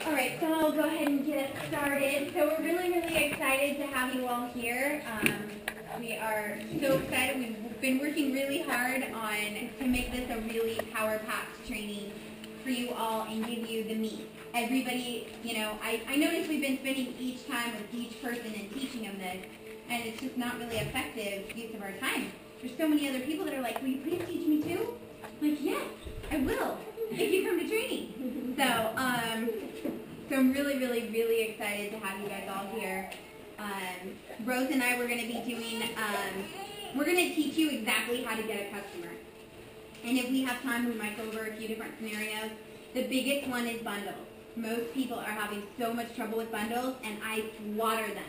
All right, so I'll go ahead and get us started. So we're really, really excited to have you all here. We are so excited. We've been working really hard to make this a really power-packed training for you all and give you the meat. Everybody, I noticed we've been spending each time with each person and teaching them this, and it's just not really effective use of our time. There's so many other people that are like, will you please teach me too? I'm like, yes, I will, if you come to training. So I'm really, really, really excited to have you guys all here. Rose and I, we're going to be doing, we're going to teach you exactly how to get a customer. And if we have time, we might go over a few different scenarios. The biggest one is bundles. Most people are having so much trouble with bundles, and I slaughter them.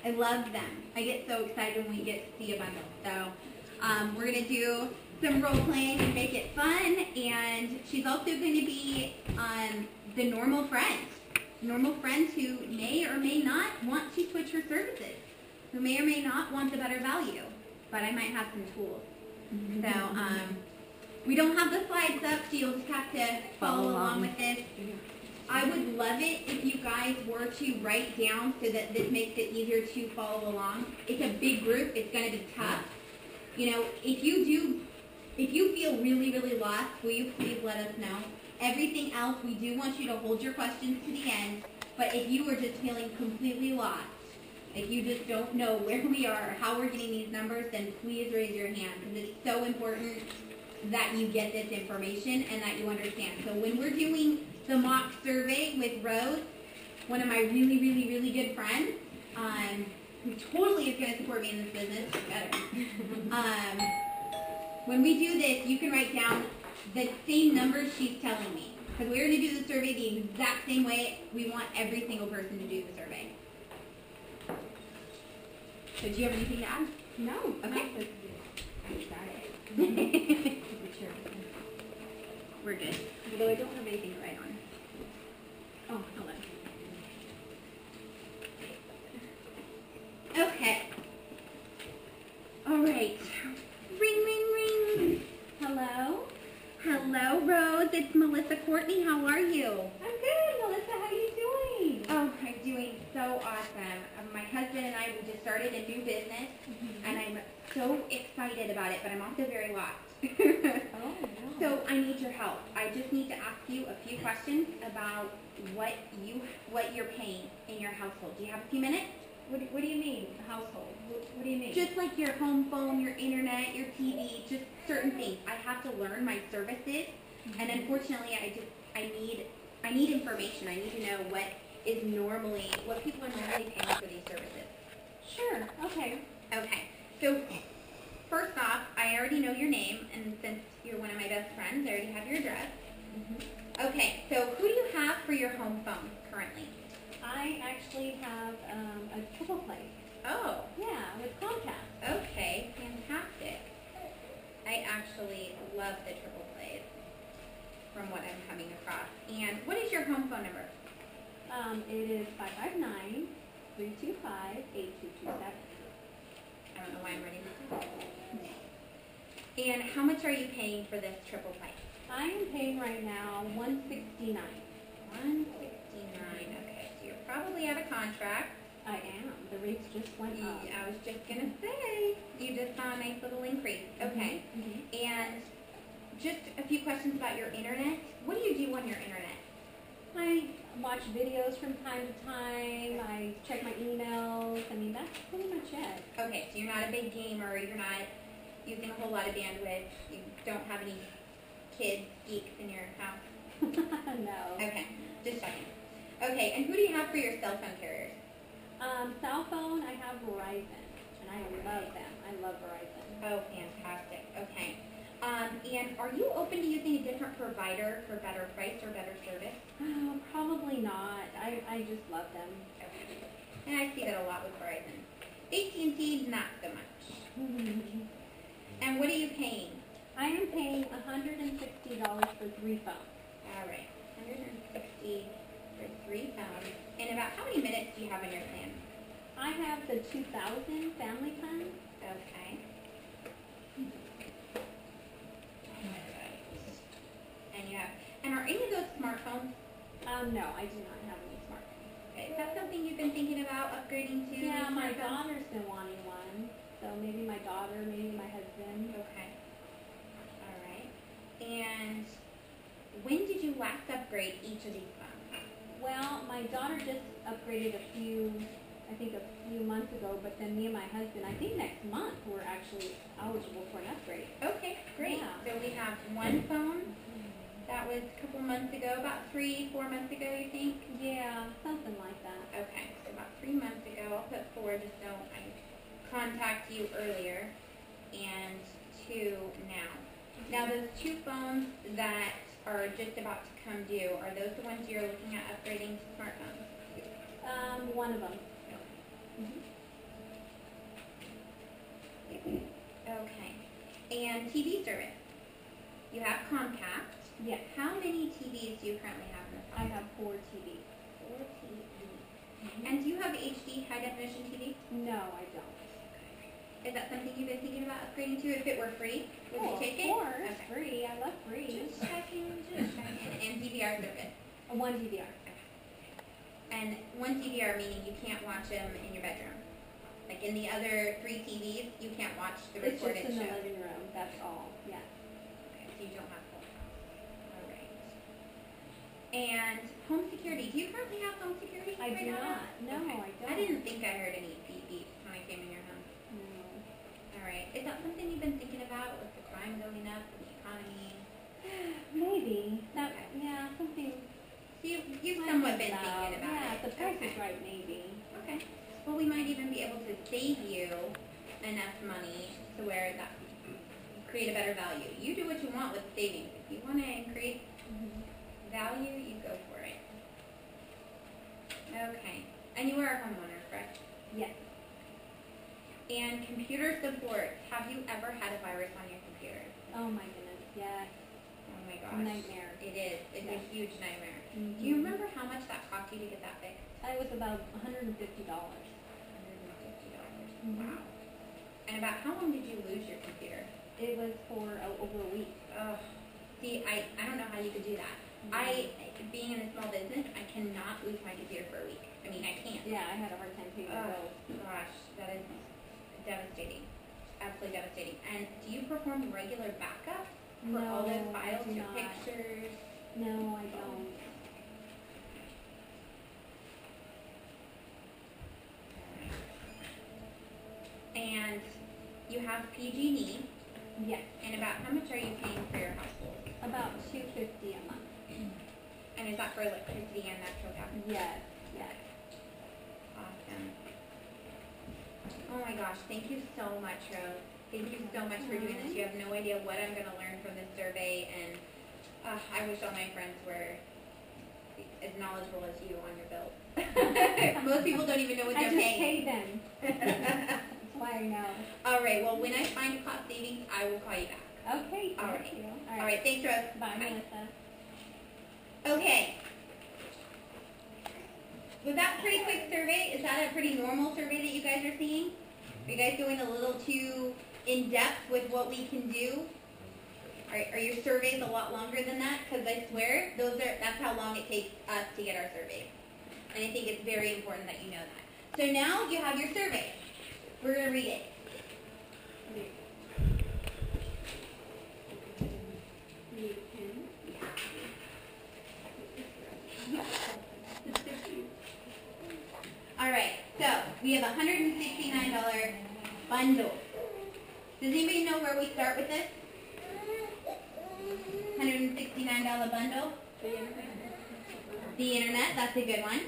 I love them. I get so excited when we get to see a bundle. So we're going to do some role playing and make it fun, and she's also going to be the normal friend who may or may not want to switch her services, who may or may not want the better value, but I might have some tools. So we don't have the slides up, so you'll just have to follow along with this. I would love it if you guys were to write down so that this makes it easier to follow along. It's a big group. It's going to be tough. If you feel really, really lost, will you please let us know? Everything else, we do want you to hold your questions to the end, but if you are just feeling completely lost, if you just don't know where we are or how we're getting these numbers, then please raise your hand, because it's so important that you get this information and that you understand. So when we're doing the mock survey with Rose, one of my really, really, really good friends, who totally is going to support me in this business, better. When we do this, you can write down the same numbers she's telling me. Because we're going to do the survey the exact same way. We want every single person to do the survey. So do you have anything to add? No. Okay. I got it. We're good. Although I don't have anything to write on. Oh, hold on. Okay. All right. Ring, ring, ring. Hello? Hello, Rose. It's Melissa Courtney. How are you? I'm good, Melissa. How are you doing? Oh, I'm doing so awesome. My husband and I, we just started a new business, and I'm so excited about it, but I'm also very lost. Oh, no. So I need your help. I just need to ask you a few questions about what you're paying in your household. Do you have a few minutes? What do you mean, household? What do you mean? Just like your home phone, your internet, your TV, just certain things. I have to learn my services, and unfortunately, I need information. I need to know what people are normally paying for these services. Sure. Okay. Okay. So first off, I already know your name, and since you're one of my best friends, I already have your address. Okay. So who do you have for your home phone currently? I actually have a triple play. Oh. Yeah, with Comcast. Okay. Fantastic. I actually love the triple plays from what I'm coming across. And what is your home phone number? It is 559-325-8227. I don't know why I'm writing this down. And how much are you paying for this triple play? I am paying right now $169. $169. Okay, so you're probably out of contract. I am. The rates just went up. I was just going to say, you just saw a nice little increase. Okay. And just a few questions about your internet. What do you do on your internet? I watch videos from time to time. I check my emails. I mean, that's pretty much it. Okay, so you're not a big gamer. You're not using a whole lot of bandwidth. You don't have any kids, geeks in your house? No. Okay, just checking. Okay, and who do you have for your cell phone carriers? Cell phone, I have Verizon, and I love them. I love Verizon. Oh, fantastic. Okay. And are you open to using a different provider for better price or better service? Oh, probably not. I just love them. Okay. And I see that a lot with Verizon. AT&T, not so much. And what are you paying? I am paying $160 for 3 phones. All right. $160 for 3 phones. And about how many minutes do you have on your plan? I have the 2000 family plan. Okay. And you have, and are any of those smartphones? No, I do not have any smartphones. Okay. Is that something you've been thinking about upgrading to? Yeah, my smartphone? daughter's been wanting one. So maybe my daughter, maybe my husband. Okay. All right. And when did you last upgrade each of these phones? Well, my daughter just upgraded a few months ago, but then me and my husband, I think next month, we're actually eligible for an upgrade. Okay, great. Yeah. So we have one phone. That was a couple months ago, about 3-4 months ago, you think? Yeah, something like that. Okay, so about 3 months ago, I'll put 4 just so I contact you earlier, and 2 now. Now those 2 phones that are just about to come due, are those the ones you're looking at upgrading to smartphones? One of them. Okay. And TV service. You have Comcast. Yes. How many TVs do you currently have in the I phone? have 4 TVs. 4 TVs. And do you have HD, high definition TV? No, I don't. Is that something you've been thinking about upgrading to? If it were free, would you take it? Of course, Okay. free. I love free. Just checking, just checking. And DVR service. One DVR. And one DVR meaning you can't watch them in your bedroom. Like in the other 3 TVs, you can't watch the It's just recorded in the show. living room. That's all. Yeah. Okay, so you don't have full house. All right. And home security. Do you currently have home security? I do now? not. No, Okay. I don't. I didn't think I heard any beep beeps when I came in your home. No. All right. Is that something you've been thinking about with the crime going up, with the economy? Maybe. That. Okay. Yeah. Something. You've somewhat been thinking about yeah, it. if the price Okay. is right, maybe. Okay. Well, we might even be able to save you enough money to where that create a better value. You do what you want with savings. If you want to increase value, you go for it. Okay. And you are a homeowner, correct? Yes. And computer support. Have you ever had a virus on your computer? Oh my goodness. Yes. Oh my gosh. Nightmare. It is. It's Yeah. a huge nightmare. Mhm. Do you remember how much that cost you to get that fixed? It was about $150. $150. Mhm. Wow. And about how long did you lose your computer? It was for over a week. Ugh. See, I don't know how you could do that. Being in a small business, I cannot lose my computer for a week. I mean, I can't. Yeah, I had a hard time paying my Oh, bills. gosh, that is devastating. Absolutely devastating. And do you perform regular backup for all those No, I files, do your not. pictures? No, I don't. And you have PG&E, Yes. and about how much are you paying for your household? About $250 a month. And is that for electricity and natural gas? Yes. Yes. Awesome. Oh my gosh, thank you so much, Rose. Thank you so much for doing this. You have no idea what I'm going to learn from this survey, and I wish all my friends were as knowledgeable as you on your bills. Most people don't even know what I they're just paying. paid them. That's why I know. All right, well, when I find cost savings, I will call you back. Okay. All thank right. you. All right, thanks, Rose. Bye, Melissa. Okay. Was that a pretty quick survey? Is that a pretty normal survey that you guys are seeing? Are you guys going a little too in-depth with what we can do? Are your surveys a lot longer than that? Because I swear, that's how long it takes us to get our surveys. And I think it's very important that you know that. So now you have your survey. We're going to read it. Need a pen? All right, so we have a $169 bundle. Does anybody know where we start with this? $169 bundle? The internet, that's a good one.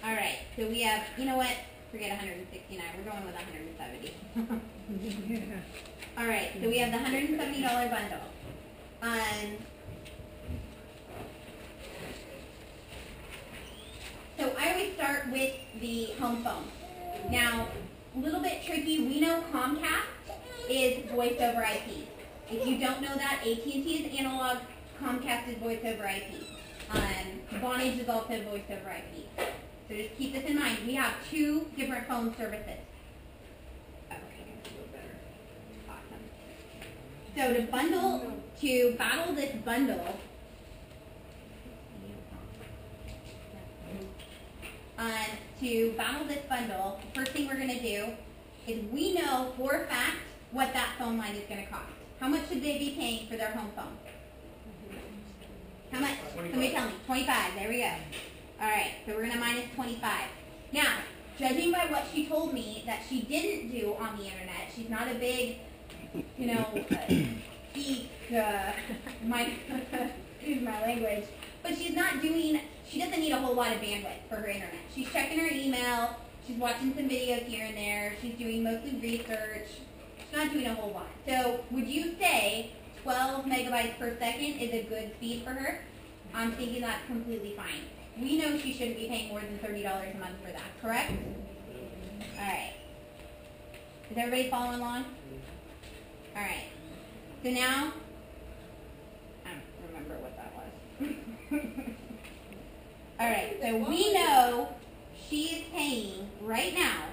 All right, so we have, you know what? Forget 169, we're going with 170. All right, so we have the $170 bundle. So I always start with the home phone. Now, a little bit tricky. We know Comcast is voice over IP. If you don't know that, AT&T is analog, Comcast is voice over IP. Vonage is also voice over IP. So just keep this in mind. We have 2 different phone services. Okay, a little better. Awesome. So to battle this bundle, to bundle this bundle, the first thing we're going to do is we know for a fact what that phone line is going to cost. How much should they be paying for their home phone? How much? 25. Somebody tell me. 25. There we go. All right, so we're going to minus 25. Now, judging by what she told me that she didn't do on the internet, she's not a big, geek, excuse my language, but she doesn't need a whole lot of bandwidth for her internet. She's checking her email, she's watching some videos here and there, she's doing mostly research, she's not doing a whole lot. So would you say 12 megabytes per second is a good speed for her? I'm thinking that's completely fine. We know she shouldn't be paying more than $30 a month for that, correct? All right. Is everybody following along? All right. So now, I don't remember what that was. All right, so we know she is paying, right now,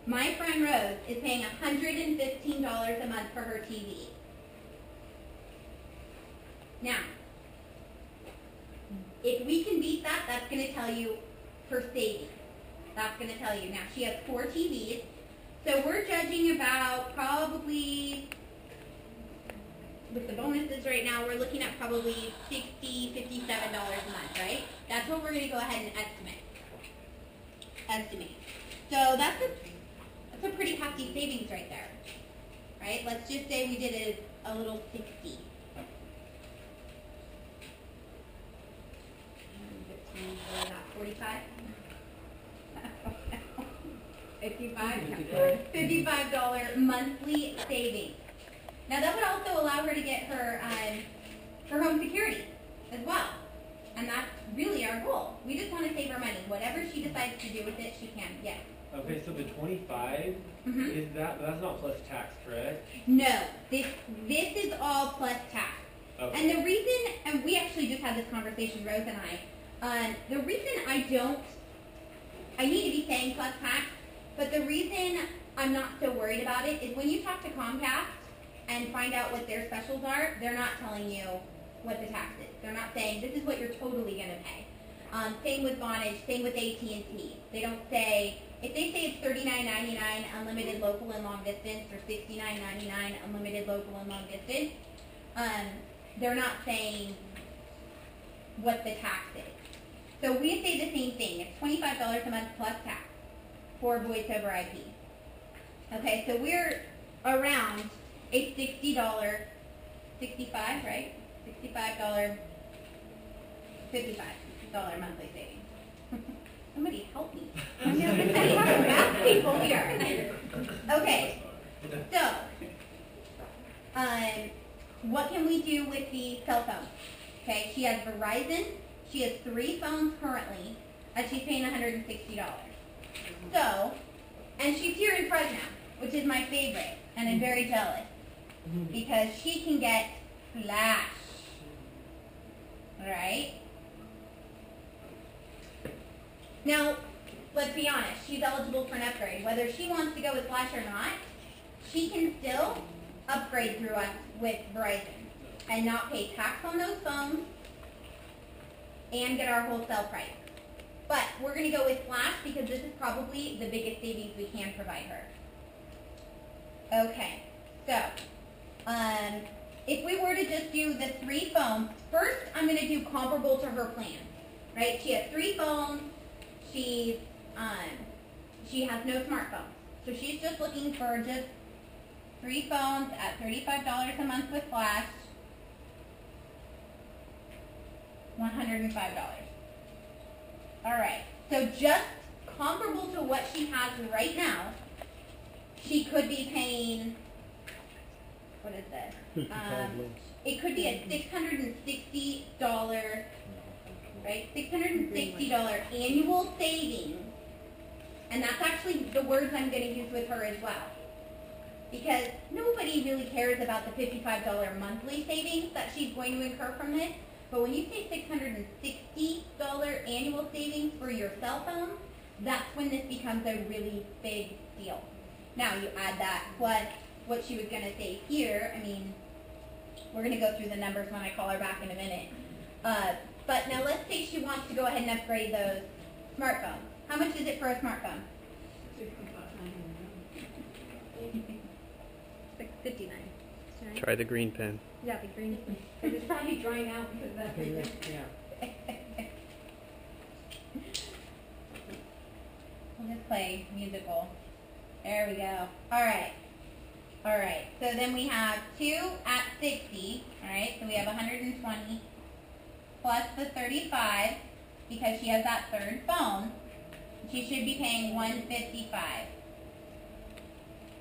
my friend Rose is paying $115 a month for her TV. Now, if we can beat that, that's going to tell you her savings. That's going to tell you. Now, she has 4 TVs, so we're judging about probably, with the bonuses right now, we're looking at probably $60, $57 a month, right? That's what we're going to go ahead and estimate. So that's a pretty hefty savings right there, right? Let's just say we did a little 60. 45? $55 monthly savings. Now that would also allow her to get her home security as well. And that's really our goal. We just want to save her money. Whatever she decides to do with it, she can. Yes. Okay, so the 25 is that's not plus tax, correct? No, this is all plus tax. Okay. And the reason, and we actually just had this conversation, Rose and I, the reason I need to be saying plus tax, but the reason I'm not so worried about it is when you talk to Comcast and find out what their specials are, they're not telling you what the tax is. They're not saying, this is what you're totally going to pay. Same with Vonage, same with AT&T. They don't say, if they say it's $39.99 unlimited local and long distance, or $69.99 unlimited local and long distance, they're not saying what the tax is. So we say the same thing. It's $25 a month plus tax for voice over IP. Okay, so we're around a $60, 65, right? $65, $55 monthly savings. Somebody help me. I'm having math people here. Okay, so what can we do with the cell phone? Okay, she has Verizon. She has 3 phones currently, and she's paying $160. So, and she's here in Fresno, which is my favorite, and I'm very jealous, because she can get Flash. Alright? Now, let's be honest, she's eligible for an upgrade. Whether she wants to go with Flash or not, she can still upgrade through us with Verizon and not pay tax on those phones and get our wholesale price. But we're going to go with Flash because this is probably the biggest savings we can provide her. Okay, so if we were to just do the 3 phones, first I'm going to do comparable to her plan, right? She has 3 phones. She has no smartphone, so she's just looking for just 3 phones at $35 a month with Flash, $105. All right, so just comparable to what she has right now, she could be paying, what is this? It could be a $660, right? $660 annual savings. And that's actually the words I'm going to use with her as well. Because nobody really cares about the $55 monthly savings that she's going to incur from this. But when you say $660 annual savings for your cell phone, that's when this becomes a really big deal. Now you add that plus what she was going to save here. I mean, we're going to go through the numbers when I call her back in a minute. But now let's say she wants to go ahead and upgrade those smartphones. How much is it for a smartphone? Like 59. Try the green pen. Yeah, the green. Because it's probably drying out because of that. Yeah. We'll just play musical. There we go. Alright. Alright. So then we have 2 at 60. Alright, so we have 120 plus the 35 because she has that third phone. She should be paying 155.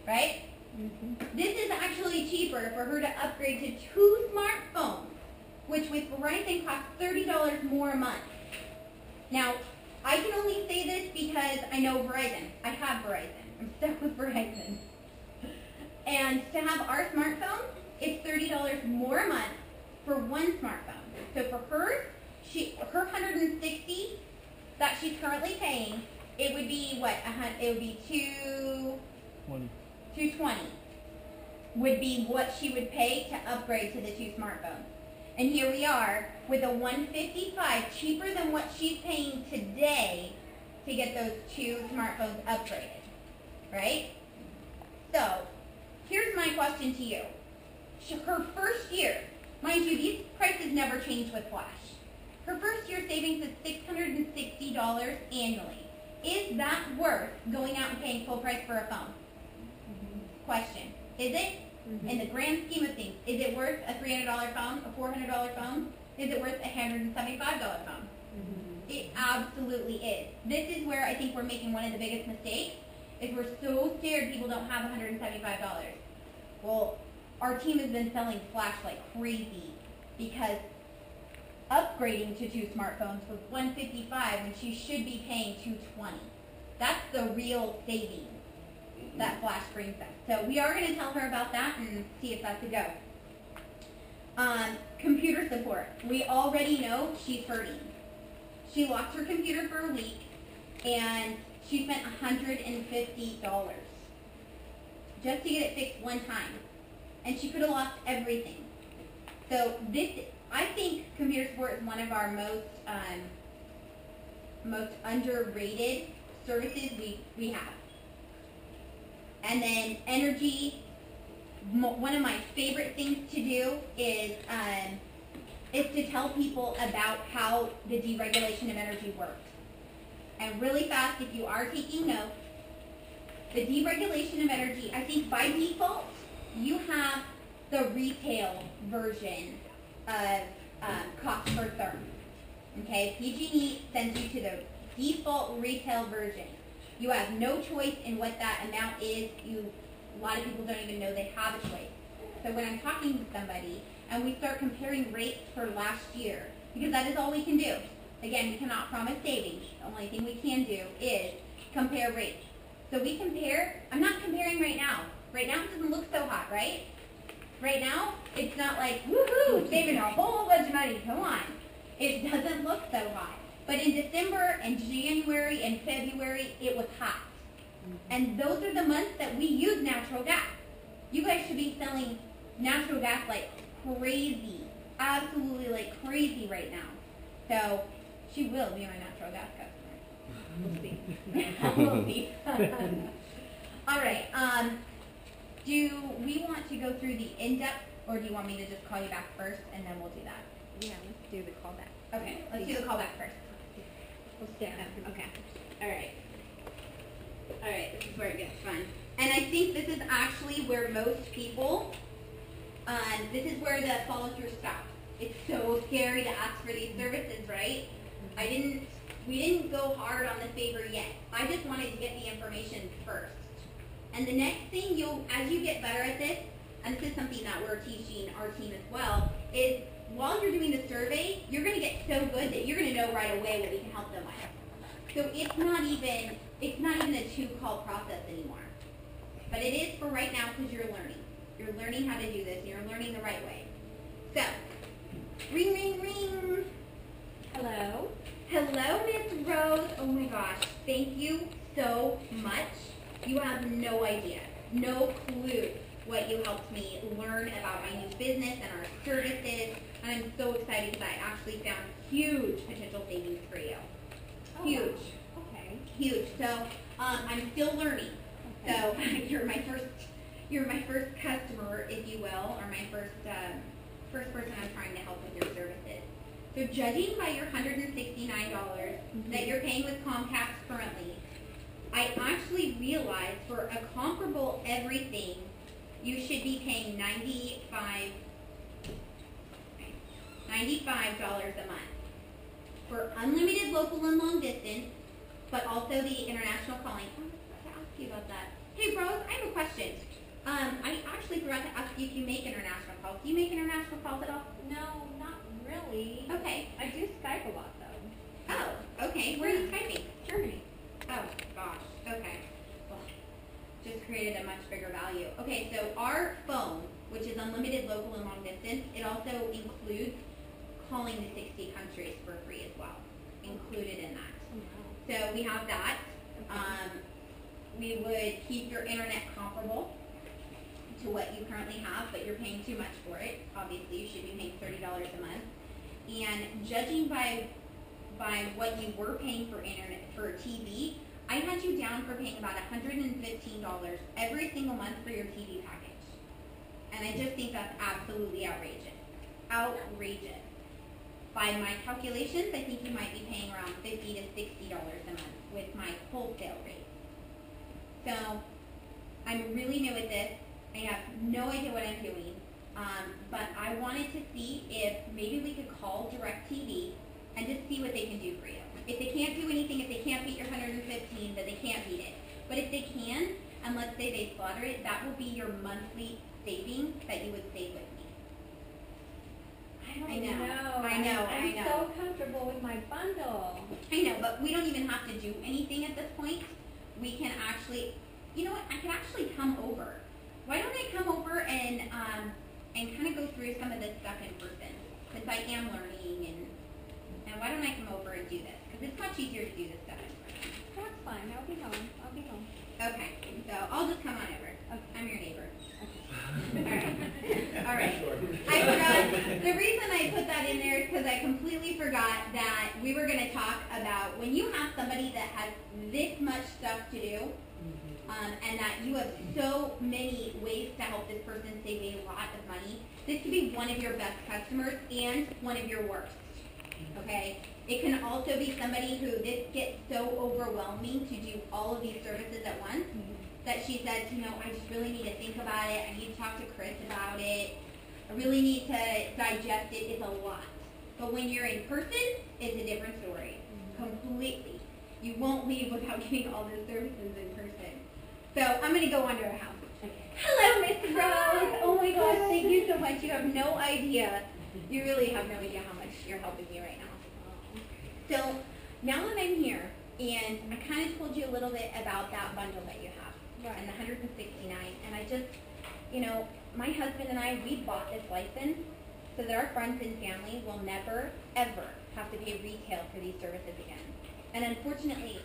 Right? Mm-hmm. This is actually cheaper for her to upgrade to 2 smartphones, which with Verizon costs $30 more a month. Now, I can only say this because I know Verizon. I have Verizon. I'm stuck with Verizon. And to have our smartphone, it's $30 more a month for 1 smartphone. So for her, her 160 that she's currently paying, it would be what? It would be 220 would be what she would pay to upgrade to the 2 smartphones. And here we are with a 155, cheaper than what she's paying today to get those 2 smartphones upgraded, right? So, here's my question to you. Her first year, mind you, these prices never change with Flash. Her first year savings is $660 annually. Is that worth going out and paying full price for a phone? Question. Is it? In the grand scheme of things, is it worth a $300 phone, a $400 phone? Is it worth a $175 phone? It absolutely is. This is where I think we're making one of the biggest mistakes, is we're so scared people don't have $175. Well, our team has been selling Flash like crazy because upgrading to 2 smartphones was $155 when she should be paying $220. That's the real savings that Flash brings us. So we are going to tell her about that and see if that's a go. Computer support. We already know she's hurting. She lost her computer for a week and she spent $150 just to get it fixed one time. And she could have lost everything. So I think computer support is one of our most underrated services we have. And then energy, one of my favorite things to do is to tell people about how the deregulation of energy works. And really fast, if you are taking notes, the deregulation of energy, I think by default, you have the retail version of cost per therm. Okay, PG&E sends you to the default retail version. You have no choice in what that amount is. A lot of people don't even know they have a choice. So when I'm talking to somebody and we start comparing rates for last year, because that is all we can do. Again, we cannot promise savings. The only thing we can do is compare rates. So we compare, I'm not comparing right now. Right now it doesn't look so hot, right? Right now, it's not like, woohoo, saving a whole bunch of money, come on. It doesn't look so hot. But in December and January and February, it was hot. And those are the months that we use natural gas. You guys should be selling natural gas like crazy. Absolutely like crazy right now. So she will be my natural gas customer. We'll see. We'll see. All right. Do we want to go through the in-depth, or do you want me to just call you back first, and then we'll do that? Yeah, let's do the callback. Okay, let's do the callback first. We'll stay after. Okay. All right. All right, this is where it gets fun. And I think this is actually where most people, this is where the follow-through stops. It's so scary to ask for these services, right? We didn't go hard on the favor yet. I just wanted to get the information first. And the next thing as you get better at this, and this is something that we're teaching our team as well, is while you're doing the survey, you're going to get so good that you're going to know right away what we can help them with. So it's not even a 2-call process anymore. But it is for right now because you're learning. You're learning how to do this. You're learning the right way. So, ring, ring, ring. Hello. Hello, Miss Rose. Oh my gosh, thank you so much. You have no idea, no clue what you helped me learn about my new business and our services. And I'm so excited because I actually found huge potential savings for you. Oh, Huge. Okay. Okay. Huge. So I'm still learning. So you're my first customer, if you will, or my first person I'm trying to help with your services. So judging by your $169 that you're paying with Comcast currently, I actually realized for a comparable everything, you should be paying $95 a month for unlimited local and long distance, but also the international calling. I forgot to ask you about that. Hey, Rose, I have a question. I actually forgot to ask you if you make international calls. Do you make international calls at all? No, not really. Okay. I do Skype a lot though. Oh, okay. Where are you Skyping? Germany. Oh, gosh. Okay. Well, just created a much bigger value. Okay, so our phone, which is unlimited local and long distance, it also includes calling to 60 countries for free as well, included in that. Oh, wow. So we have that. We would keep your internet comparable to what you currently have, but you're paying too much for it. Obviously, you should be paying $30 a month. And judging by what you were paying for internet for TV, I had you down for paying about $115 every single month for your TV package. And I just think that's absolutely outrageous. Outrageous. By my calculations, I think you might be paying around $50 to $60 a month with my wholesale rate. So I'm really new at this. I have no idea what I'm doing. But I wanted to see if maybe we could call DirecTV and just see what they can do for you. If they can't do anything, if they can't beat your 115, then they can't beat it. But if they can, and let's say they slaughter it, that will be your monthly savings that you would save with me. I know. I'm so comfortable with my bundle. I know, but we don't even have to do anything at this point. We can actually, you know what, I could actually come over. Why don't I come over and kind of go through some of this stuff in person, since I am learning, and why don't I come over and do this? Because it's much easier to do this stuff in person. That's fine. I'll be home. Okay, so I'll just come on over. Okay. I'm your neighbor. Okay. All right. I forgot. The reason I put that in there is because I completely forgot that we were going to talk about when you have somebody that has this much stuff to do, and that you have so many ways to help this person save a lot of money. This could be one of your best customers and one of your worst. Okay? It can also be somebody who this gets so overwhelming to do all of these services at once that she says, you know, I just really need to think about it. I need to talk to Chris about it. I really need to digest it. It's a lot. But when you're in person, it's a different story. Completely. You won't leave without getting all the services in person. So I'm going to go on to her house. Hello, Miss Rose. Oh my gosh, thank you so much. You have no idea. You really have no idea how much you're helping me right now. So now that I'm here, and I kind of told you a little bit about that bundle that you have, and the 169, and I just, you know, my husband and I, we bought this license so that our friends and family will never, ever have to pay retail for these services again. And unfortunately,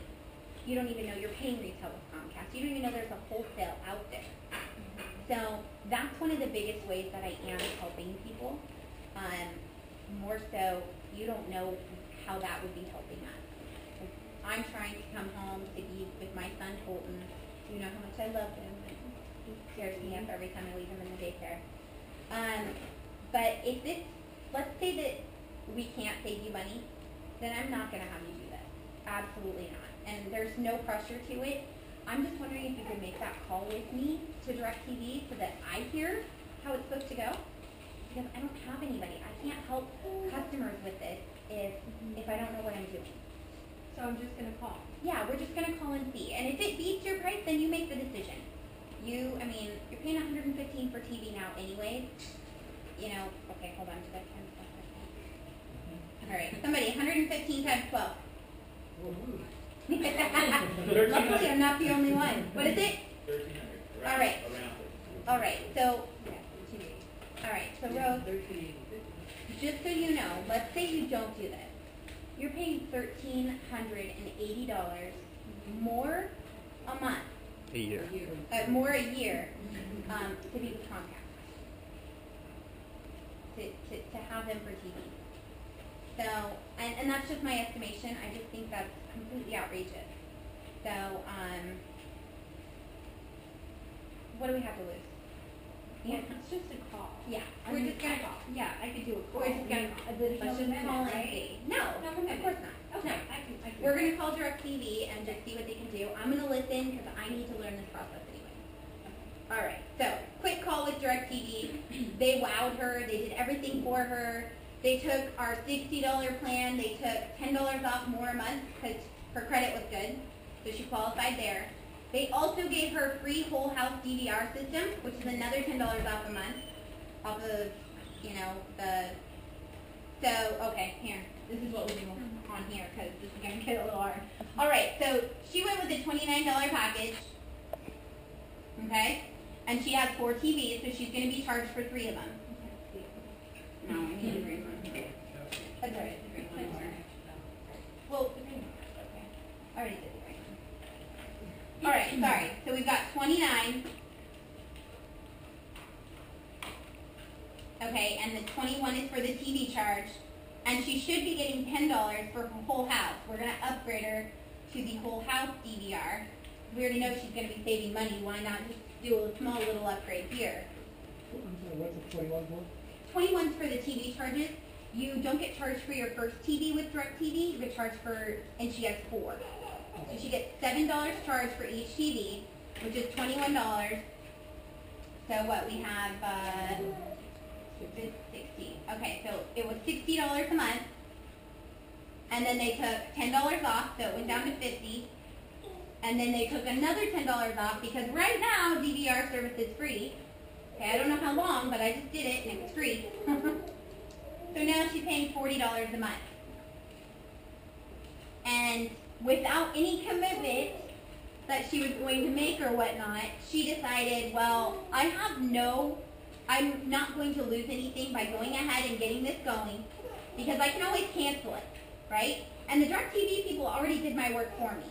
you don't even know you're paying retail with Comcast. You don't even know there's a wholesale out there. So that's one of the biggest ways that I am helping people. More so, you don't know how that would be helping us. I'm trying to come home to be with my son Colton. You know how much I love him. He scares me up every time I leave him in the daycare. But if it's, let's say that we can't save you money, then I'm not going to have you do that. Absolutely not. And there's no pressure to it. I'm just wondering if you could make that call with me to DirecTV so that I hear how it's supposed to go. Because I don't have anybody. I can't help customers with this if I don't know what I'm doing. So I'm just going to call. Yeah, we're just going to call and see. And if it beats your price, then you make the decision. You're paying $115 for TV now anyways. You know, okay, hold on. Did I count stuff? All right, somebody, 115 times 12. Luckily, I'm not the only one. What is it? 1,300. All right. All right. So, all right. So, Rose, 1,380. just so you know, let's say you don't do this. You're paying $1,380 more a month, A year. more a year, to be with Comcast, to have them for TV. So, and that's just my estimation. I just think that's completely outrageous. So, what do we have to lose? Yeah, it's just a call. Yeah, I we're mean, just gonna call. Yeah, I could do a call. We're just gonna call. There's no Let's just minute, call and right? see. No, No of minute. course not. Okay, No. I can. We're gonna call DirecTV and just see what they can do. I'm gonna listen because I need to learn this process anyway. All right, so quick call with DirecTV. They wowed her. They did everything for her. They took our $60 plan. They took $10 off more a month because her credit was good, so she qualified there. They also gave her free whole house DVR system, which is another $10 off a month, off of, the. So okay, here. This is what we do on here because this is gonna get a little hard. All right, so she went with a $29 package. Okay, and she has 4 TVs, so she's gonna be charged for 3 of them. No, I need the green one. That's all right. The green one. Well, the green one. Okay. I already did the green one. All right, sorry. So we've got 29. Okay, and the 21 is for the TV charge, and she should be getting $10 for her whole house. We're gonna upgrade her to the whole house DVR. We already know she's gonna be saving money. Why not just do a small little upgrade here? I'm sorry, what's the 21 for? 21's for the TV charges. You don't get charged for your first TV with DirecTV. You get charged for, and she has 4. So she gets $7 charged for each TV, which is $21. So what we have, 60. Okay, so it was $60 a month, and then they took $10 off, so it went down to $50. And then they took another $10 off because right now DVR service is free. Okay, I don't know how long, but I just did it and it was free. So now she's paying $40 a month. And without any commitment that she was going to make or whatnot, she decided, well, I'm not going to lose anything by going ahead and getting this going because I can always cancel it, right? And the DirecTV people already did my work for me.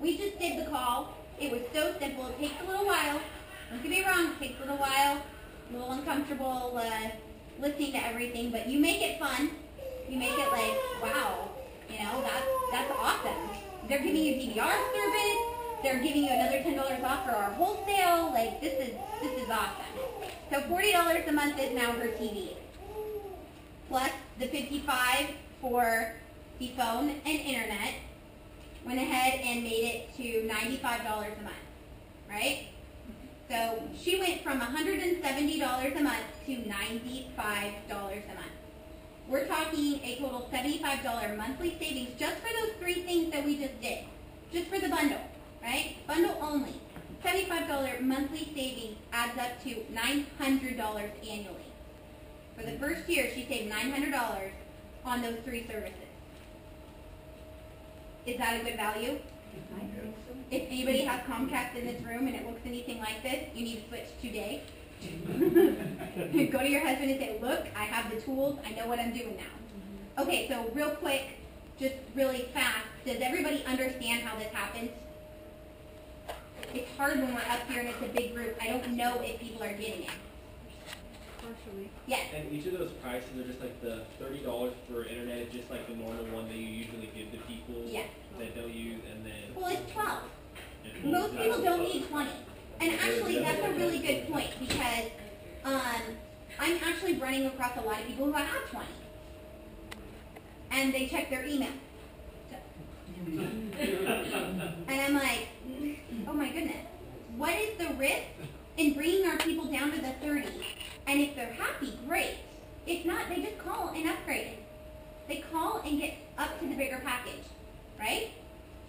We just did the call. It was so simple. It takes a little while. Don't get me wrong, it takes a little while, a little uncomfortable listening to everything, but you make it fun. You make it like, wow, that's awesome. They're giving you DVR service. They're giving you another $10 off for our wholesale. Like, this is awesome. So $40 a month is now her TV. Plus the $55 for the phone and internet. Went ahead and made it to $95 a month, right? So she went from $170 a month to $95 a month. We're talking a total $75 monthly savings just for those 3 things that we just did. Just for the bundle, right? Bundle only. $75 monthly savings adds up to $900 annually. For the first year, she saved $900 on those 3 services. Is that a good value? I think so. If anybody has Comcast in this room and it looks anything like this, you need to switch today. Go to your husband and say, look, I have the tools. I know what I'm doing now. Okay, so real quick, just really fast, does everybody understand how this happens? It's hard when we're up here and it's a big group. I don't know if people are getting it. Partially. Yes. And each of those prices are just like the $30 for internet, just like the normal one that you usually give to people Yes. that don't use, and then Well, it's 12. and Most people don't need 20. And actually, that's a really good point because I'm actually running across a lot of people who have 20. And they check their email. And I'm like, oh my goodness, what is the risk in bringing our people down to the 30? And if they're happy, great. If not, they just call and upgrade it. They call and get up to the bigger package, right?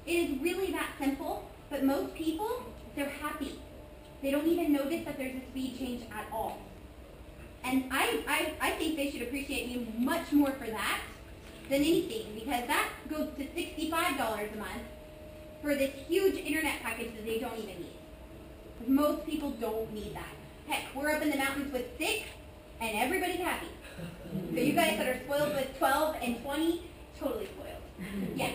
It is really that simple, but most people, they're happy. They don't even notice that there's a speed change at all. And I think they should appreciate me much more for that than anything, because that goes to $65 a month for this huge internet package that they don't even need. Most people don't need that. Heck, we're up in the mountains with 6, and everybody's happy. So you guys that are spoiled with 12 and 20, totally spoiled. Yeah.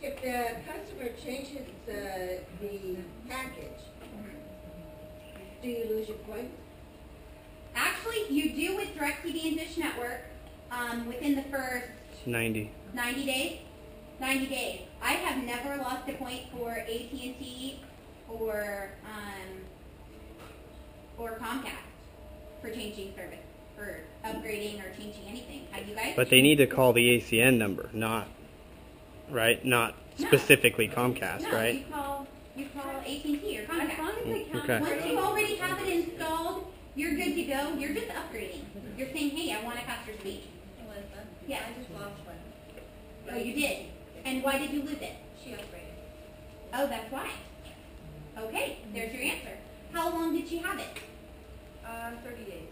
If the customer changes the package, do you lose your points? Actually, you do with DirecTV and Dish Network within the first 90. 90 days. 90 days. I have never lost a point for AT&T or Comcast for changing service, for upgrading or changing anything. Have you guys? But they need to call the ACN number, not specifically Comcast, No, right? you call AT&T or Comcast. As long as they count Okay. Once you already have it installed, you're good to go. You're just upgrading. You're saying, hey, I want a faster speed. Elizabeth? Yeah. I just lost one. Oh, you did. And why did you lose it? She upgraded. Oh, that's why. Okay, there's your answer. How long did she have it? 30 days.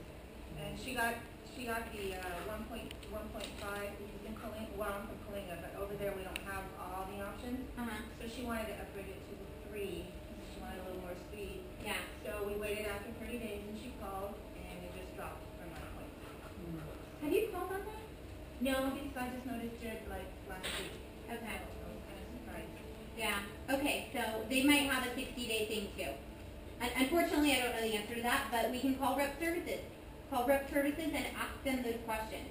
And she got the 1.5, which is in Kalinga, well, I'm from Kalinga, but over there we don't have all the options. Uh-huh. So she wanted to upgrade it to the 3, because she wanted a little more speed. Yeah. So we waited after 30 days and she called and it just dropped from my point. Have you called on that? No, because I just noticed it like last week. Okay. So I was kind of surprised. Yeah. Okay, so they might have a 60-day thing too. Unfortunately, I don't know the answer to that, but we can call Rep Services. Call Rep Services and ask them those questions.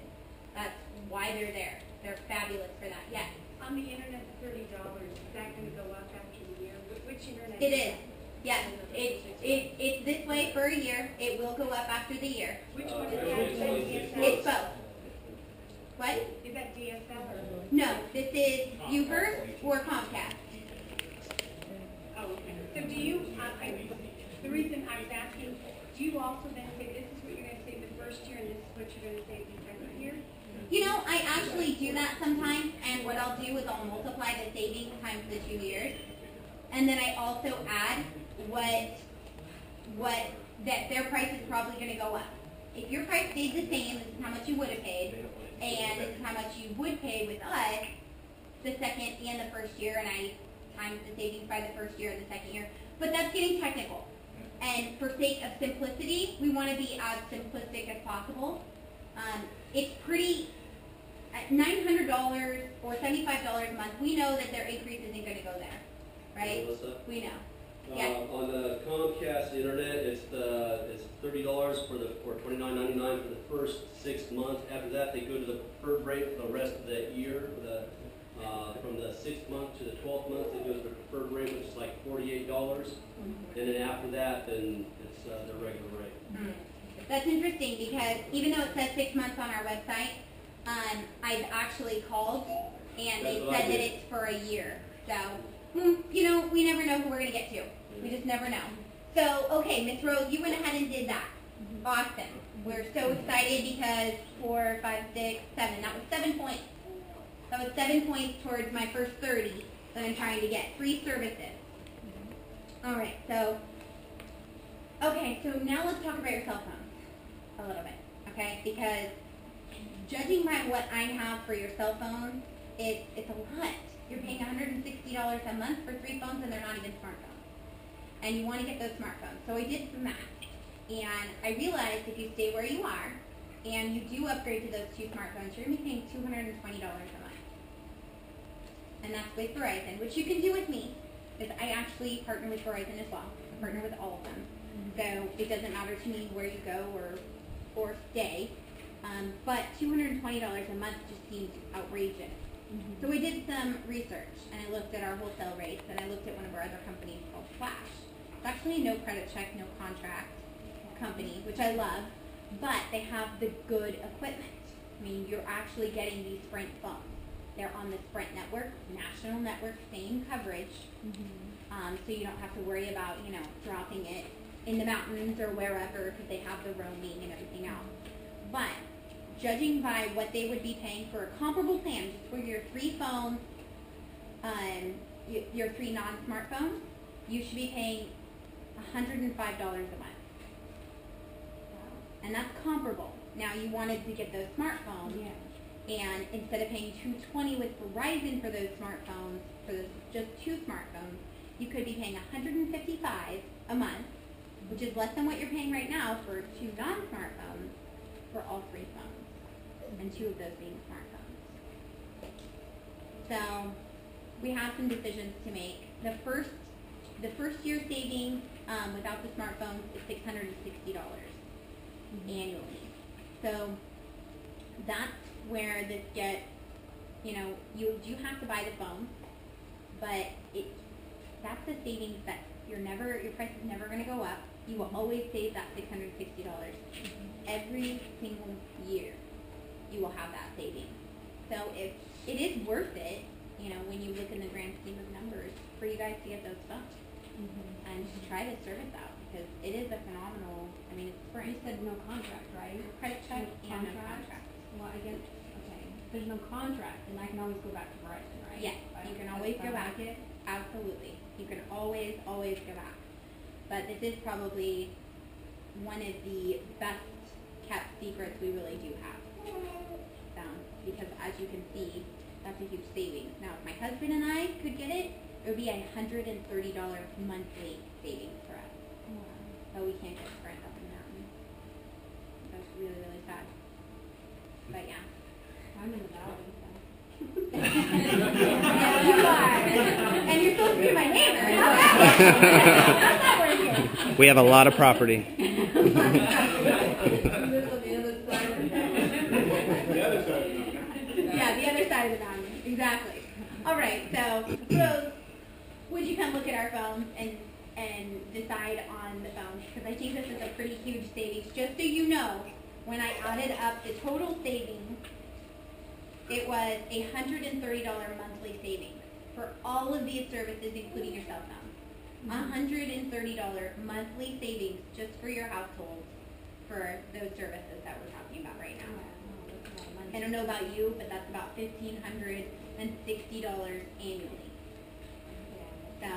That's why they're there. They're fabulous for that. Yes. On the internet, $30, is that going to go up after a year? Which internet? It is. Yes. It's this way for a year. It will go up after the year. Which one is that? Is that DSL? It's both. What? Is that DSL or? No, this is UVerse or Comcast. Oh, okay. So do you, the reason I was asking, do you also then say this is what you're going to save the first year and this is what you're going to save the second year? You know, I actually do that sometimes, and what I'll do is I'll multiply the savings times the 2 years, and then I also add that their price is probably going to go up. If your price stayed the same, this is how much you would have paid, and this is how much you would pay with us the second and the first year, and I times the savings by the first year and the second year. But that's getting technical. And for sake of simplicity, we want to be as simplistic as possible. It's pretty, at $900 or $75 a month, we know that their increase isn't going to go there, right? Melissa? We know. Yeah. On the Comcast internet, it's $30 for $29.99 for the first 6 months. After that, they go to the preferred rate for the rest of that year. From the 6th month to the 12th month, it goes to the preferred rate, which is like $48. And then after that, then it's the regular rate. That's interesting because even though it says 6 months on our website, I've actually called and they That's what I said that did. it's for a year. So, you know, we never know who we're going to get to. We just never know. So, okay, Miss Rose, you went ahead and did that. Awesome. We're so excited because 4, 5, 6, 7. That was 7 points. That was 7 points towards my first 30 that I'm trying to get. 3 services. All right, so, okay, so now let's talk about your cell phone a little bit, okay? Because judging by what I have for your cell phone, it's a lot. You're paying $160 a month for 3 phones and they're not even smartphones. And you want to get those smartphones. So I did some math. And I realized if you stay where you are and you do upgrade to those 2 smartphones, you're going to be paying $220 a month. And that's with Verizon, which you can do with me, because I actually partner with Verizon as well. I partner with all of them. So it doesn't matter to me where you go or stay. But $220 a month just seems outrageous. So we did some research, and I looked at our wholesale rates, and I looked at one of our other companies called Flash. It's actually no credit check, no contract company, which I love, but they have the good equipment. I mean, you're actually getting these Sprint phones. They're on the Sprint network, national network, same coverage, so you don't have to worry about, you know, dropping it in the mountains or wherever because they have the roaming and everything else. But judging by what they would be paying for a comparable plan, just for your 3 phones, your 3 non-smartphones, you should be paying $105 a month. And that's comparable. Now you wanted to get those smartphones, and instead of paying $220 with Verizon for those smartphones, for those just 2 smartphones, you could be paying $155 a month, which is less than what you're paying right now for 2 non-smartphones for all 3 phones, and 2 of those being smartphones. So we have some decisions to make. The first year savings without the smartphones is $660 annually. So that's where this gets you know, you do have to buy the phone, but that's the savings that your price is never going to go up. You will always save that $660 every single year. You will have that savings. So if it is worth it, you know, when you look in the grand scheme of numbers, for you guys to get those phones and to try the service out, because it is a phenomenal. I mean, it's free. You said no contract, right? Credit check No and no contract? contract. Well, I guess, okay, if there's no contract, then I can always go back to Verizon, right? Yes, you can always go back. Absolutely. You can always go back. But this is probably one of the best kept secrets we really do have. Because as you can see, that's a huge savings. Now, if my husband and I could get it, it would be a $130 monthly savings for us. But we can't get Sprint up in the mountain. That's really, really sad. But yeah. I'm in the valley, so. Yeah, you are. And you're supposed to be my neighbor. How's that working? We have a lot of property. Yeah, the other side of the mountain. Exactly. All right, so Rose, would you come look at our phones and decide on the phones? Because I think this is a pretty huge savings. Just so you know, when I added up the total savings, it was a $130 monthly savings for all of these services, including your cell phone. $130 monthly savings just for your household for those services that we're talking about right now. I don't know about you, but that's about $1,560 annually. So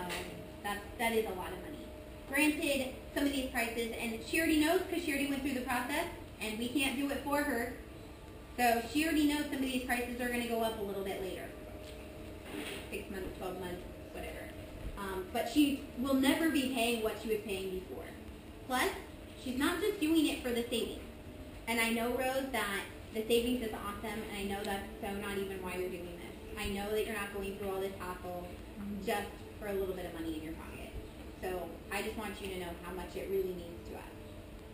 that is a lot of money. Granted, some of these prices, and she already knows because she already went through the process, and we can't do it for her. So she already knows some of these prices are going to go up a little bit later. 6 months, 12 months, whatever. But she will never be paying what she was paying before. Plus, she's not just doing it for the savings. And I know, Rose, that the savings is awesome, and I know that's so not even why you're doing this. I know that you're not going through all this hassle just for a little bit of money in your pocket. So I just want you to know how much it really means to us.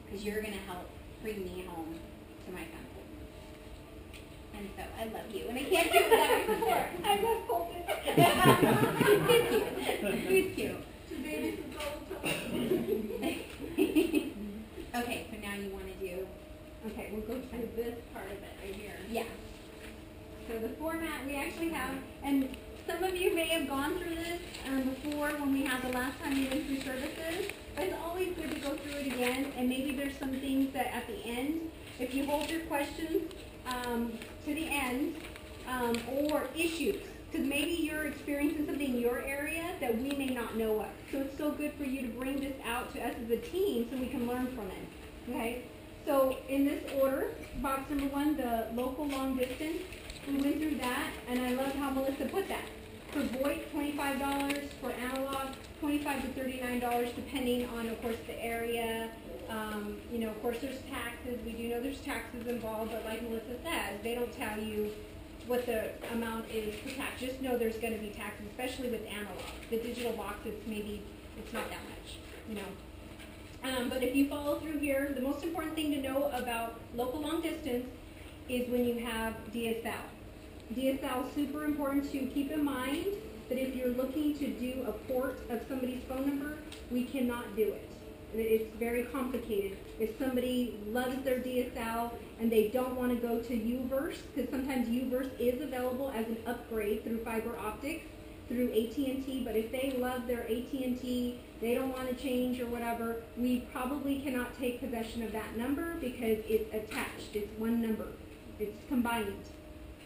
Because you're going to help bring me home to my son. And so I love you, and I can't do it without your support. I love Colton. He's cute. He's cute. Okay, so now you want to do. Okay, we'll go through this part of it right here. Yeah. So the format we actually have, and some of you may have gone through this before when we had the last time we went through services, but it's always good to go through it again, and maybe there's some things that at the end, if you hold your questions to the end, or issues, because maybe you're experiencing something in your area that we may not know of. So it's so good for you to bring this out to us as a team so we can learn from it. Okay? So in this order, box number 1, the local long distance, we went through that, and I love how Melissa put that. For VoIP, $25, for analog, $25 to $39, depending on, of course, the area. You know, of course, there's taxes. We do know there's taxes involved, but like Melissa says, they don't tell you what the amount is for tax. Just know there's going to be taxes, especially with analog. The digital box, it's not that much, you know. But if you follow through here, the most important thing to know about local long distance is when you have DSL. DSL is super important to keep in mind that if you're looking to do a port of somebody's phone number, we cannot do it. It's very complicated. If somebody loves their DSL and they don't want to go to UVerse, because sometimes UVerse is available as an upgrade through fiber optics, through AT&T, but if they love their AT&T, they don't want to change or whatever, we probably cannot take possession of that number because it's attached. It's one number. It's combined.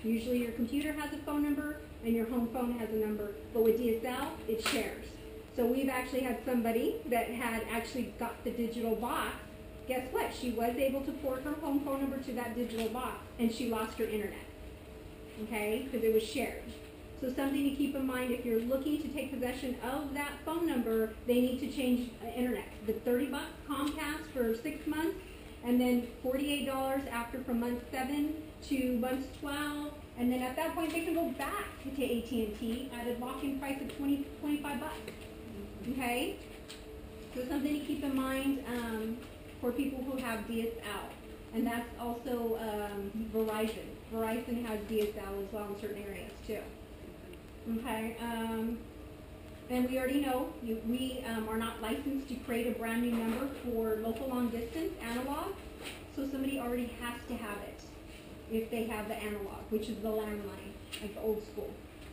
Usually your computer has a phone number and your home phone has a number, but with DSL, it shares. So we've actually had somebody that had actually got the digital box. Guess what? She was able to port her home phone number to that digital box, and she lost her internet, okay, because it was shared. So something to keep in mind, if you're looking to take possession of that phone number, they need to change internet. The $30 Comcast for 6 months, and then $48 after from month 7 to month 12, and then at that point they can go back to AT&T at a lock-in price of $25. Okay? So something to keep in mind for people who have DSL. And that's also Verizon. Verizon has DSL as well in certain areas too. Okay, and we already know we are not licensed to create a brand new number for local long distance analog, so somebody already has to have it if they have the analog, which is the landline, like the old school.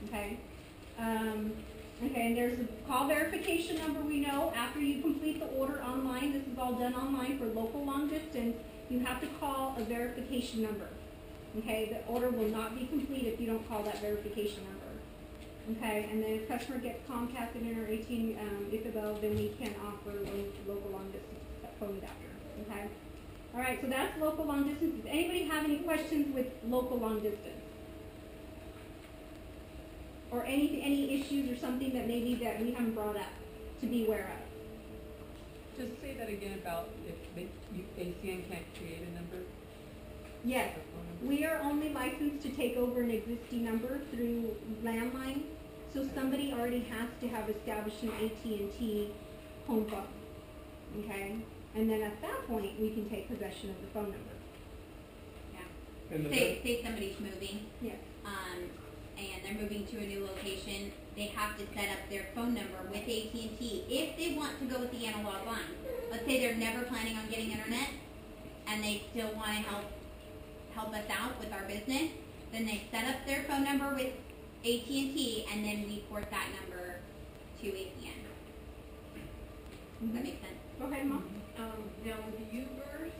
Okay. Okay, and there's a call verification number we know after you complete the order online. This is all done online for local long distance. You have to call a verification number. Okay, the order will not be complete if you don't call that verification number. Okay, and then if customer gets Comcast and or 18 Isabel, then we can offer local long distance phone adapter. Okay, all right, so that's local long distance. Does anybody have any questions with local long distance? Or any issues or something that maybe that we haven't brought up to be aware of? Just say that again about if ACN can't create a number? Yes, a phone number? we are only licensed to take over an existing number through landline, so somebody already has to have established an AT&T home phone, okay? And then at that point, we can take possession of the phone number. Yeah. And the Say somebody's moving, Yes. and they're moving to a new location, they have to set up their phone number with AT&T if they want to go with the analog line. Let's say they're never planning on getting internet, and they still want to help us out with our business, then they set up their phone number with AT&T, and then we port that number to ACN. Does that make sense? Go ahead, Mom. Now with Uverse,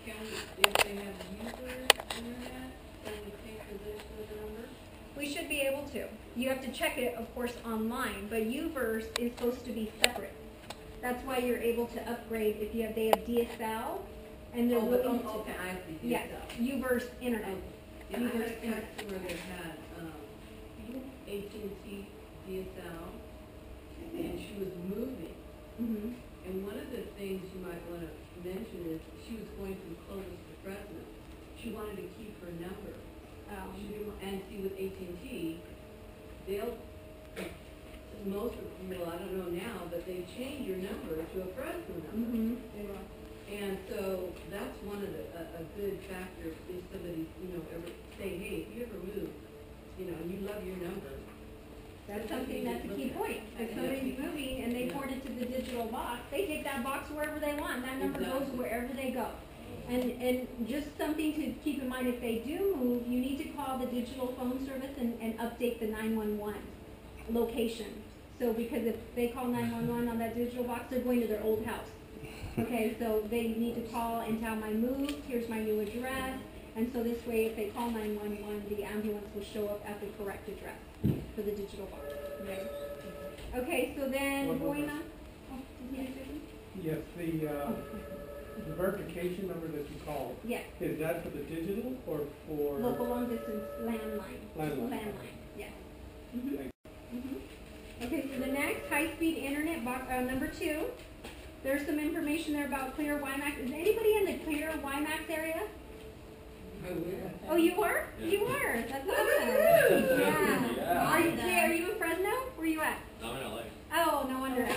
can we, if they have Uverse internet, can we take possession of the number? We should be able to. You have to check it, of course, online, but Uverse is supposed to be separate. That's why you're able to upgrade if they have DSL, and they're looking to. Okay, I see. Yes, Uverse internet. Yeah, I had a customer that had, AT&T DSL, and she was moving. Mm-hmm. And one of the things you might want to mention is she was going from Clovis to Fresno. She wanted to keep her number. She didn't, and see with AT&T, they'll, most of people, I don't know now, but they change your number to a Fresno number. Mm-hmm. They will. And so that's one of a good factor if somebody, ever say, hey, if you ever move, and you love your number. That's something, that's a key point. If somebody's moving and they port it to the digital box, they take that box wherever they want. That number goes wherever they go. And just something to keep in mind, if they do move, you need to call the digital phone service and update the 911 location. So because if they call 911 on that digital box, they're going to their old house. Okay, so they need to call and tell my move, here's my new address. And so this way, if they call 911, the ambulance will show up at the correct address for the digital box. Okay, okay, so then going on. Oh, did you say something? Yes, the verification number that you called, Yes. is that for the digital or for? Local long distance landline. Landline. Yes. Okay, so the next high-speed internet box, number 2. There's some information there about Clear WiMAX. Is anybody in the Clear WiMAX area? Oh, you were? Yeah. You were. That's awesome. Yeah. Yeah. Are you in Fresno? Where are you at? I'm in LA. Oh, no wonder. I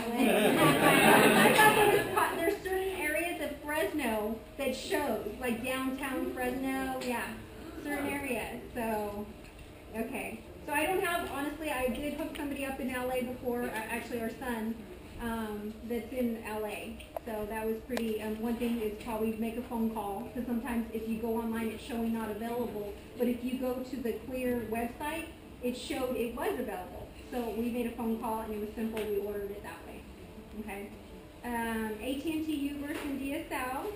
thought there's certain areas of Fresno that shows, like downtown Fresno, yeah, certain areas. So, okay. So I don't have, honestly, I did hook somebody up in LA before, actually our son, that's in LA. So that was pretty, one thing is probably make a phone call, because sometimes if you go online, it's showing not available. But if you go to the Clear website, it showed it was available. So we made a phone call, and it was simple. We ordered it that way. Okay. AT&T Uverse and DSL.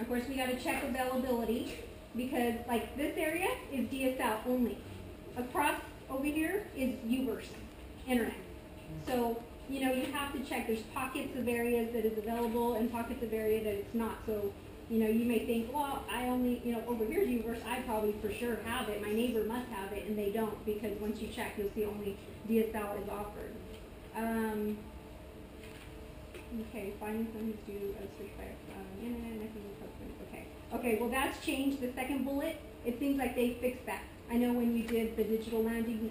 Of course, we got to check availability, because like this area is DSL only. Across over here is Uverse internet. So you have to check. There's pockets of areas that is available and pockets of area that it's not. So you may think, well, I only, over here's Uverse, I probably for sure have it. My neighbor must have it, and they don't, because once you check, you'll see only DSL is offered. Okay, finding something to switch by internet, okay. Okay, well that's changed. The second bullet, it seems like they fixed that. I know when you did the digital landing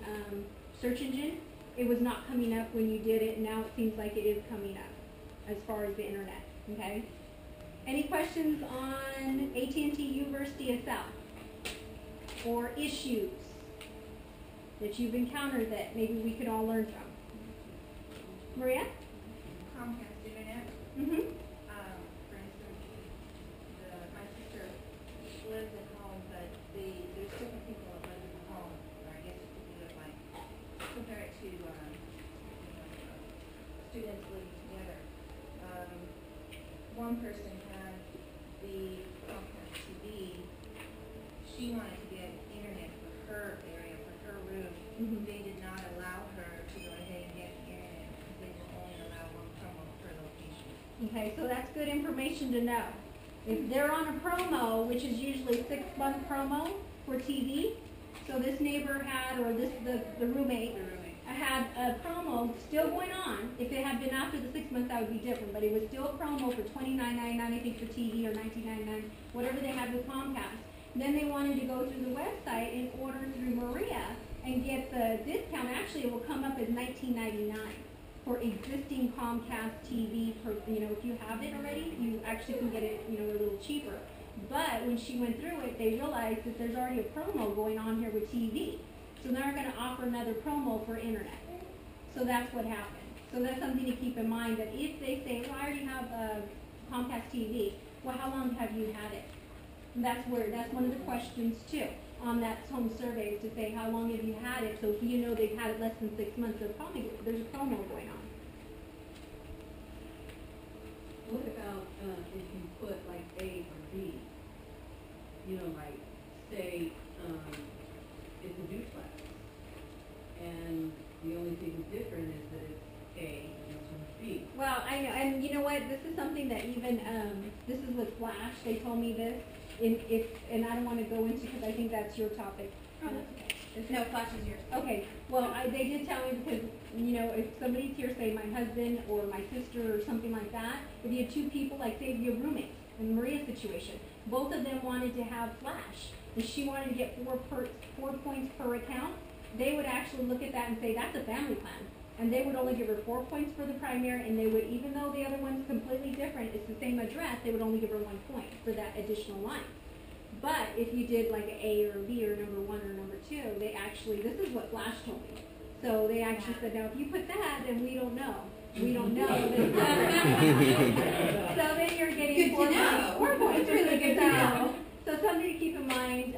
search engine, it was not coming up when you did it, and now it seems like it is coming up as far as the internet, okay? Any questions on AT&T U-verse DSL? Or issues that you've encountered that maybe we could all learn from? Maria? Comcast internet, Mm-hmm. for instance, my sister lives at home, but there's different people that live in the home, or I guess you could do it like, compare it to, students living together. One person had the Comcast TV, she wanted to get internet for her area, for her room. Mhm. They did not allow her to go ahead and get internet, because they will only allow one promo per location. Okay, so that's good information to know. If they're on a promo, which is usually 6-month promo for TV, so this neighbor had, or the roommate, had a promo still going on. If it had been after the 6 months, that would be different, but it was still a promo for $29.99, I think, for TV, or $19.99, whatever they had with Comcast. Then they wanted to go through the website and order through Maria and get the discount. Actually, it will come up as $19.99 for existing Comcast TV. If you have it already, you actually can get it, a little cheaper. But when she went through it, they realized that there's already a promo going on here with TV. So they're going to offer another promo for internet. So that's what happened. So that's something to keep in mind, that if they say, well, I already have Comcast TV, well, how long have you had it? And that's one of the questions too on that home survey, is to say, how long have you had it? So if they've had it less than 6 months, there's a promo going on. What about, if you put like A or B? Like, say, it's a duplex, and the only thing different is that it's A and it's B. Well, I know, and you know what? This is something that even this is with Flash. They told me this. And I don't want to go into, because I think that's your topic. No, Flash is yours. Okay. Well, they did tell me, because if somebody's here, say my husband or my sister or something like that, if you had two people, like say you have roommates in Maria's situation, both of them wanted to have Flash, and she wanted to get 4 points per account, they would actually look at that and say that's a family plan. And they would only give her 4 points for the primary, and they would, even though the other one's completely different, it's the same address, they would only give her 1 point for that additional line. But if you did like an A or a B or number 1 or number 2, they actually, this is what Flash told me. So they actually said, now if you put that, then we don't know. We don't know. So then you're getting Good to know. 4 points, really good to know. So something to keep in mind,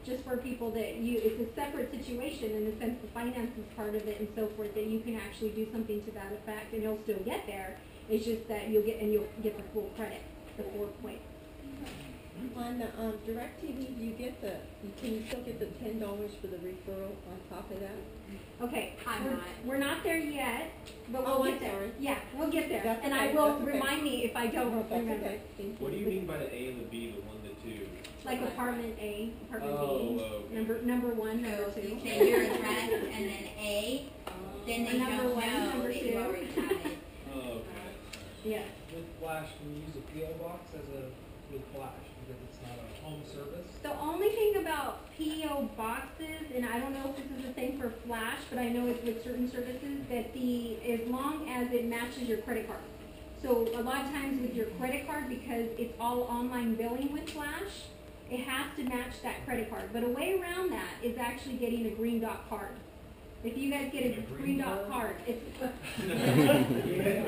just for people that it's a separate situation in the sense the finances part of it and so forth, that you can actually do something to that effect, and you'll still get there. It's just that you'll get the full credit, the 4 points. On DirecTV, can you still get the $10 for the referral on top of that? Okay, I'm not. we're not there yet, but we'll Oh, get I'm there. sorry. Yeah, we'll get there. That's And okay, I will that's okay. remind me if I don't That's remember. okay. Thank you. What do you mean by the A and the B, the 1, the 2? Like apartment A, apartment Oh, B, okay. number 1, So number if you 2. say your address and then A, then they Number don't 1, know number that you 2. already have it. Oh, okay. Yeah. With Flash, can you use a PO box with Flash, because it's not a home service? The only thing about PO boxes, and I don't know if this is the same for Flash, but I know it's with certain services, that as long as it matches your credit card. So a lot of times with your credit card, because it's all online billing with Flash, it has to match that credit card. But a way around that is actually getting a Green Dot card. If you guys get a Green Dot card, it's a Green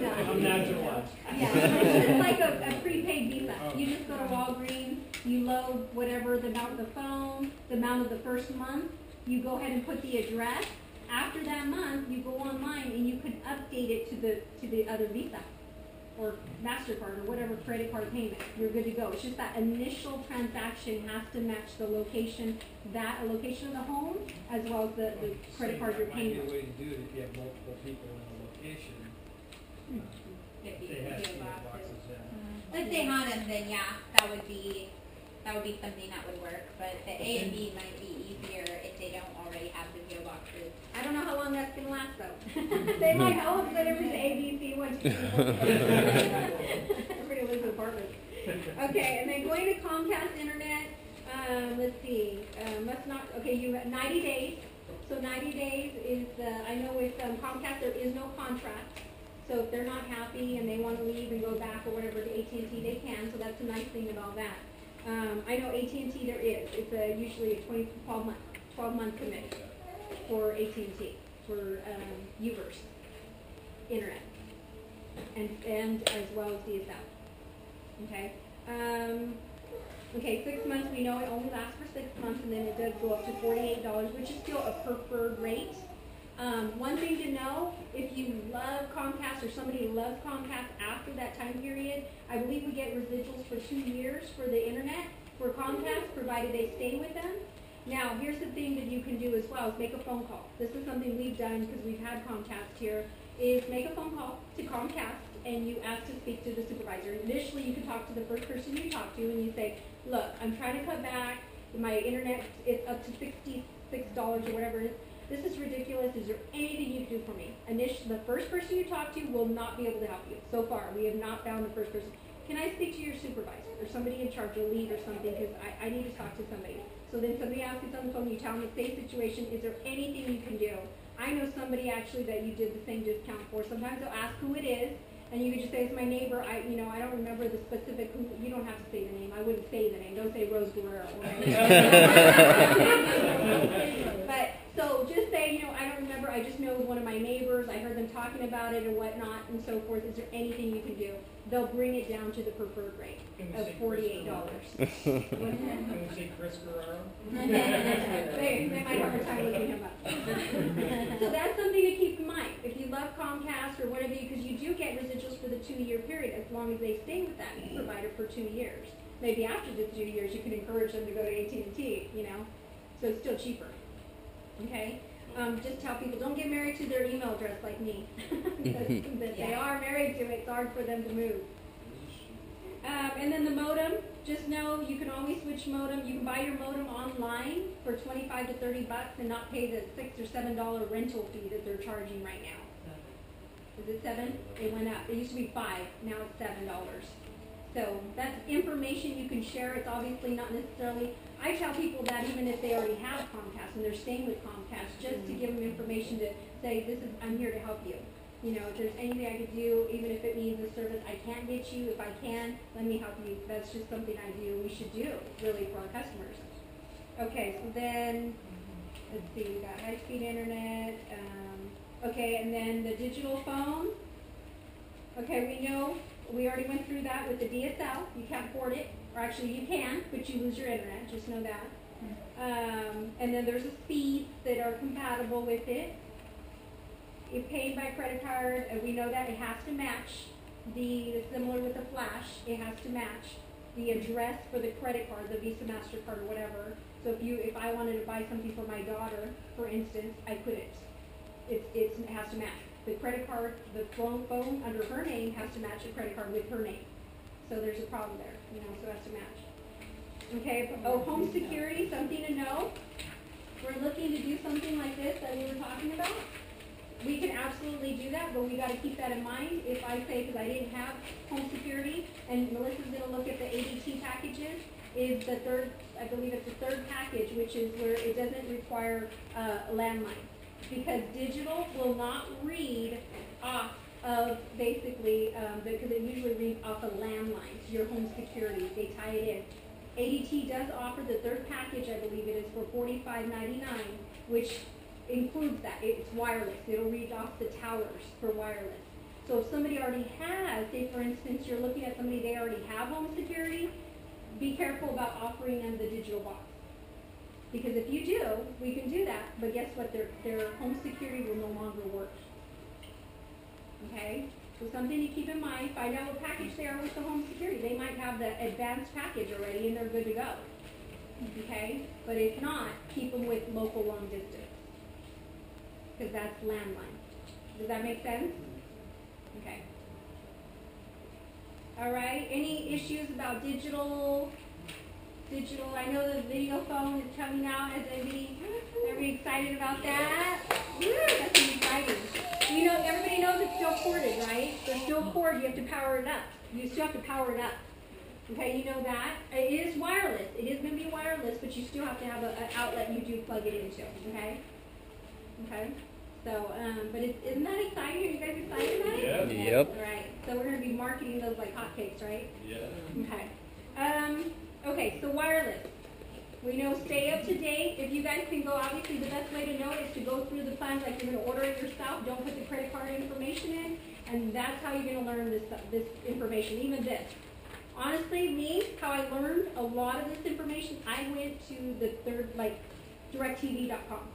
Dot. I'm naturalized. Yeah, it's like a prepaid Visa. You just go to Walgreens, you load whatever the amount of the phone, the amount of the first month, you go ahead and put the address. After that month, you go online and you can update it to the other Visa or MasterCard or whatever credit card payment. You're good to go. It's just that initial transaction has to match the location, a location of the home, as well as the credit card you're paying That with. might be a way to do it if you have multiple people in a location. They have PO boxes, yeah. Let's say Hanem, then yeah, that would be something that would work. But the A and B might be easier if they don't already have the PO boxes. I don't know how long that's going to last though. They might all of a sudden everything's A, B, C, 1, 2, 3. Everybody lives in apartments. Okay, and then going to Comcast Internet, let's see, you have 90 days. So 90 days is, I know with Comcast there is no contract. So if they're not happy and they want to leave and go back or whatever to AT&T, they can. So that's a nice thing about that. I know AT&T there is. It's usually a 12-month commitment for AT&T for UVerse internet and as well as DSL. Okay. Okay, 6 months, we know it only lasts for 6 months, and then it does go up to $48, which is still a preferred rate. One thing to know, if you love Comcast or somebody loves Comcast after that time period, I believe we get residuals for 2 years for the internet for Comcast, provided they stay with them. Now, here's the thing that you can do as well, is make a phone call. This is something we've done because we've had Comcast here, is make a phone call to Comcast and you ask to speak to the supervisor. Initially, you can talk to the first person you talk to and you say, look, I'm trying to cut back. My internet is up to $66 or whatever it is. This is ridiculous. Is there anything you can do for me? Initially, the first person you talk to will not be able to help you. So far, we have not found the first person. Can I speak to your supervisor or somebody in charge, a lead or something, because I need to talk to somebody. So then somebody asks you on the phone, you tell them the same situation. Is there anything you can do? I know somebody actually that you did the same discount for. Sometimes they'll ask who it is, and you can just say it's my neighbor. I don't remember the specific. You don't have to say the name. I wouldn't say the name. Don't say Rose Guerrero. But so just say, I don't remember. I just know it was one of my neighbors. I heard them talking about it or whatnot, and so forth. Is there anything you can do? They'll bring it down to the preferred rate of $48. Can we say Chris Guerrero? They might have a time looking him up. So that's something to keep in mind. If you love Comcast or whatever, because you do get residuals for the 2-year period as long as they stay with that provider for 2 years. Maybe after the 2 years, you can encourage them to go to AT&T, so it's still cheaper. Okay? Just tell people, don't get married to their email address like me. Because if they are married to it, it's hard for them to move. And then the modem, just know you can always switch modem. You can buy your modem online for $25 to $30 and not pay the $6 or $7 rental fee that they're charging right now. Is it $7? It went up. It used to be $5. Now it's $7. So that's information you can share. It's obviously not necessarily. I tell people that even if they already have Comcast and they're staying with Comcast, just to give them information to say, I'm here to help you. If there's anything I could do, even if it means a service I can't get you, if I can, let me help you. That's just something I do. We should do really for our customers. Okay, so then let's see. We got high-speed internet. Okay, and then the digital phone. Okay, we know. We already went through that with the DSL. You can't afford it. Or actually, you can, but you lose your internet. Just know that. And then there's the speeds that are compatible with it. If paid by credit card, we know that it has to match similar with the Flash. It has to match the address for the credit card, the Visa, MasterCard, or whatever. So if I wanted to buy something for my daughter, for instance, I couldn't. It has to match. The credit card, the phone under her name has to match the credit card with her name. So there's a problem there, so it has to match. Okay, home security, something to know. We're looking to do something like this that we were talking about. We can absolutely do that, but we got to keep that in mind. If I say, because I didn't have home security, and Melissa's going to look at the ADT packages, is the third, I believe it's the third package, which is where it doesn't require a landline. Because digital will not read off of basically, because it usually reads off of landlines, your home security. They tie it in. ADT does offer the third package, I believe it is, for $45.99, which includes that. It's wireless. It'll read off the towers for wireless. So if somebody already has, say for instance, you're looking at somebody, they already have home security, be careful about offering them the digital box. Because if you do, we can do that, but guess what? Their home security will no longer work. Okay? So something to keep in mind, find out what package they are with the home security. They might have the advanced package already and they're good to go. Okay? But if not, keep them with local long distance. Because that's landline. Does that make sense? Okay. All right. Any issues about digital? I know the video phone is coming out. Is everybody excited about that? Woo, that's exciting. Everybody knows it's still corded, right? There's still cord. You have to power it up. You still have to power it up. Okay, you know that. It is wireless. It is going to be wireless, but you still have to have an outlet you do plug it into. Okay? Okay? So, but isn't that exciting? Are you guys excited about it? Yeah. Yep. All right. So we're going to be marketing those like hotcakes, right? Yeah. Okay. Okay, so wireless. We know stay up to date. If you guys can go, obviously the best way to know is to go through the funds like you're going to order it yourself. Don't put the credit card information in. And that's how you're going to learn this information, even this. Honestly, me, how I learned a lot of this information, I went to the DirecTV.com.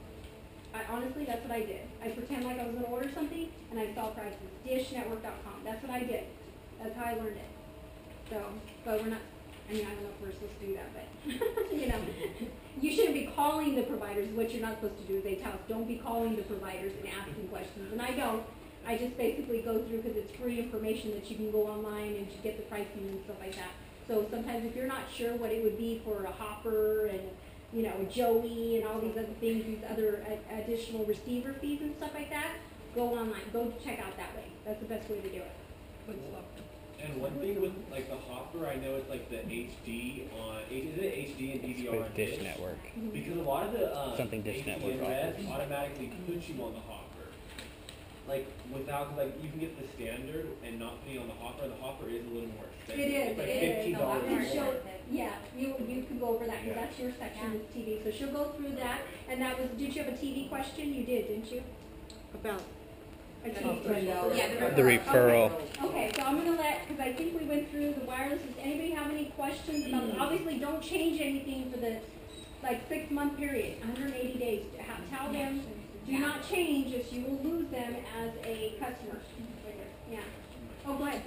Honestly, that's what I did. I pretend like I was going to order something, and I saw prices. DishNetwork.com. That's what I did. That's how I learned it. So, but we're not, I don't know if we're supposed to do that, but, you shouldn't be calling the providers. What you're not supposed to do is they tell us, don't be calling the providers and asking questions. And I don't. I just basically go through because it's free information that you can go online and get the pricing and stuff like that. So sometimes if you're not sure what it would be for a Hopper and a Joey and all these other things, these other additional receiver fees and stuff like that, go online. Go check out that way. That's the best way to do it. And one thing with like the Hopper, I know it's like the HD on, is it HD and It's DVR with on Dish Dish? Network. Because a lot of the Something Dish AT&T Network Internet offers. automatically puts you on the Hopper. Like without, like you can get the standard and not putting on the Hopper. The Hopper is a little more expensive. It is. It's like It is. $15 And more. she'll, yeah, you can go over that because that's your section is TV. So she'll go through that. And that was, did you have a TV question? You did, didn't you? About A TV question. Yeah, The referral. Okay, so I'm going to because I think we went through the wireless. Does anybody have any questions about it? Obviously, don't change anything for the 6-month period, 180 days. Tell them, do not change, as you will lose them as a customer. Yeah. Oh, go ahead.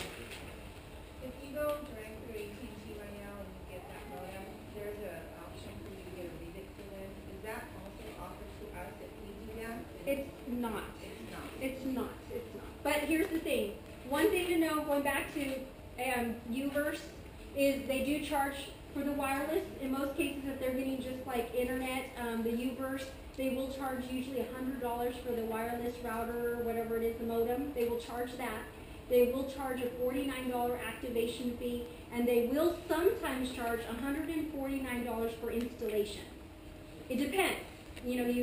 If you go direct through AT&T right now and you get that modem, there's an option for you to get a rebate for them. Is that also offered to us if we do that? It's not. It's not. It's not. It's not. But here's the thing. One thing to know, going back to Uverse, is they do charge for the wireless. In most cases, if they're getting just like internet, the Uverse, they will charge usually $100 for the wireless router, whatever it is, the modem. They will charge that. They will charge a $49 activation fee, and they will sometimes charge $149 for installation. It depends.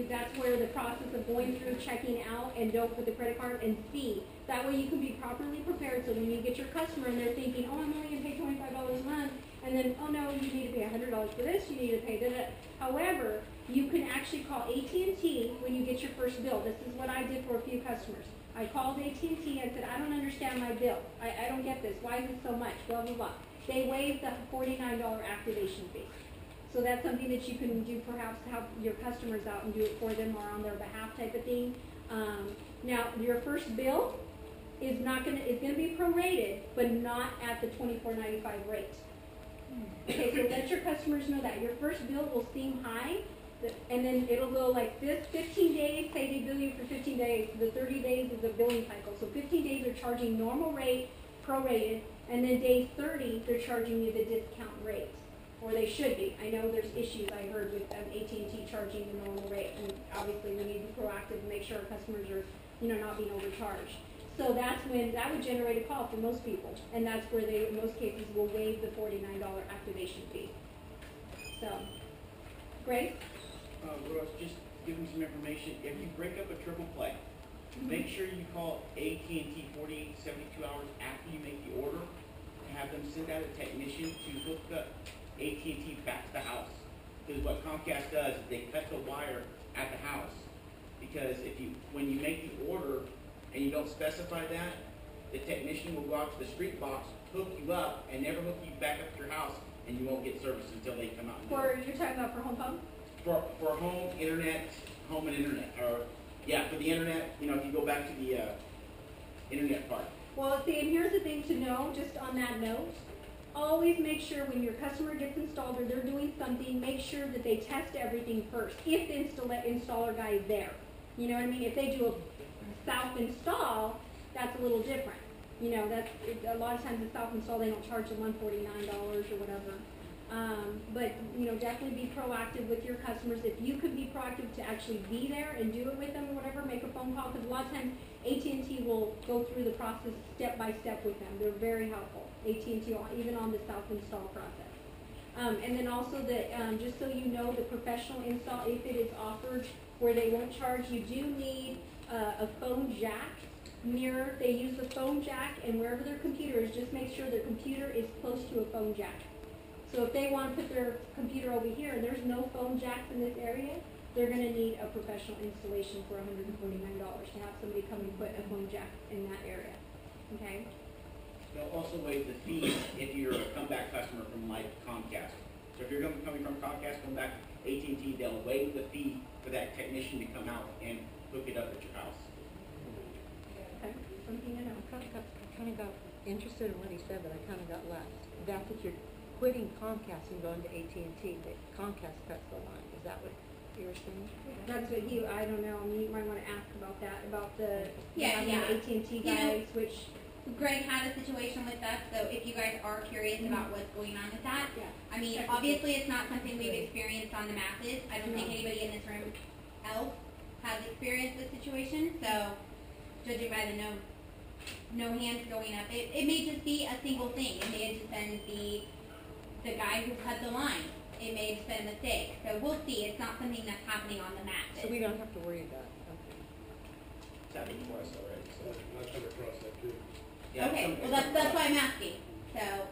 That's where the process of going through, checking out, and don't put the credit card and see. That way you can be properly prepared so when you get your customer and they're thinking, oh, I'm only going to pay $25 a month, and then, oh no, you need to pay $100 for this, you need to pay that. However, you can actually call AT&T when you get your first bill. This is what I did for a few customers. I called AT&T, I said, I don't understand my bill. I don't get this. Why is it so much? Blah, blah, blah. They waived the $49 activation fee. So that's something that you can do, perhaps help your customers out and do it for them or on their behalf type of thing. Now, your first bill is going to be prorated, but not at the $24.95 rate. Okay, so let your customers know that. Your first bill will seem high, and then it'll go like this, 15 days, say they bill you for 15 days. The 30 days is a billing cycle. So 15 days they're charging normal rate, prorated, and then day 30 they're charging you the discount rate. Or they should be. I know there's issues I heard with AT&T charging the normal rate, and obviously we need to be proactive and make sure our customers are, not being overcharged. So that's when that would generate a call for most people, and that's where they, in most cases, will waive the $49 activation fee. So, Greg? Ross, just give them some information. If you break up a triple play, make sure you call AT&T 48 to 72 hours after you make the order and have them send out a technician to hook up AT&T back to the house. Because what Comcast does is they cut the wire at the house. Because when you make the order and you don't specify that, the technician will go out to the street box, hook you up, and never hook you back up to your house, and you won't get service until they come out and do it. You're talking about for home phone? For home and internet, or for the internet, if you go back to the internet part. Well, see, and here's the thing to know, just on that note, always make sure when your customer gets installed or they're doing something, make sure that they test everything first, if the installer guy is there. You know what I mean? If they do a self-install, that's a little different. That's a lot of times the self-install, they don't charge them $149 or whatever. But definitely be proactive with your customers. If you could be proactive to actually be there and do it with them or whatever, make a phone call, because a lot of times AT&T will go through the process step by step with them. They're very helpful. AT&T, even on the self-install process. And then also just so you know, the professional install, if it is offered where they won't charge, you do need a phone jack near, they use the phone jack, and wherever their computer is, just make sure their computer is close to a phone jack. So if they want to put their computer over here and there's no phone jacks in this area, they're going to need a professional installation for $149 to have somebody come and put a phone jack in that area. Okay? They'll also waive the fee if you're a comeback customer from like Comcast. So if you're coming from Comcast, come back to AT&T, they'll waive the fee for that technician to come out and hook it up at your house. Okay? Something to know. I kind of got interested in what he said, but I kind of got lost. That's if you're quitting Comcast and going to AT&T, that Comcast cuts the line. Is that what you were saying? That's what I don't know, you might want to ask about that, about the, Yeah, having yeah. the AT&T You know, guys, which, Greg had a situation with us, so if you guys are curious about what's going on with that, yeah. I mean, obviously it's not something we've experienced on the masses. I don't think anybody in this room else has experienced this situation, so judging by the no hands going up, it may just be a single thing. It may have just been the guy who cut the line. It may have just been a mistake. So we'll see. It's not something that's happening on the masses. So we don't have to worry about it. Okay. It's happened twice already, so. I've come across that too. Yeah, Okay, well that's why I'm asking. So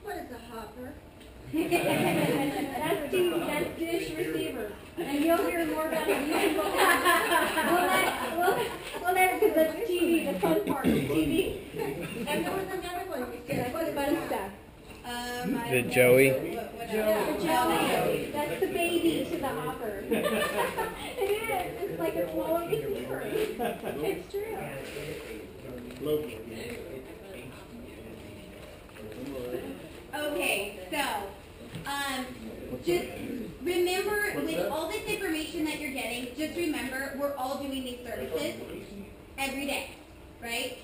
What is a hopper? that's dish receiver, and you'll hear more about it. You can go well, that's because that's TV, the fun part of TV. And there was another one you said, what about that? The Joey? Yeah, the Joey. That's the baby to the hopper. It is. It's like a smaller receiver. It's true. okay, so just remember with all this information that you're getting, just remember we're all doing these services every day, right?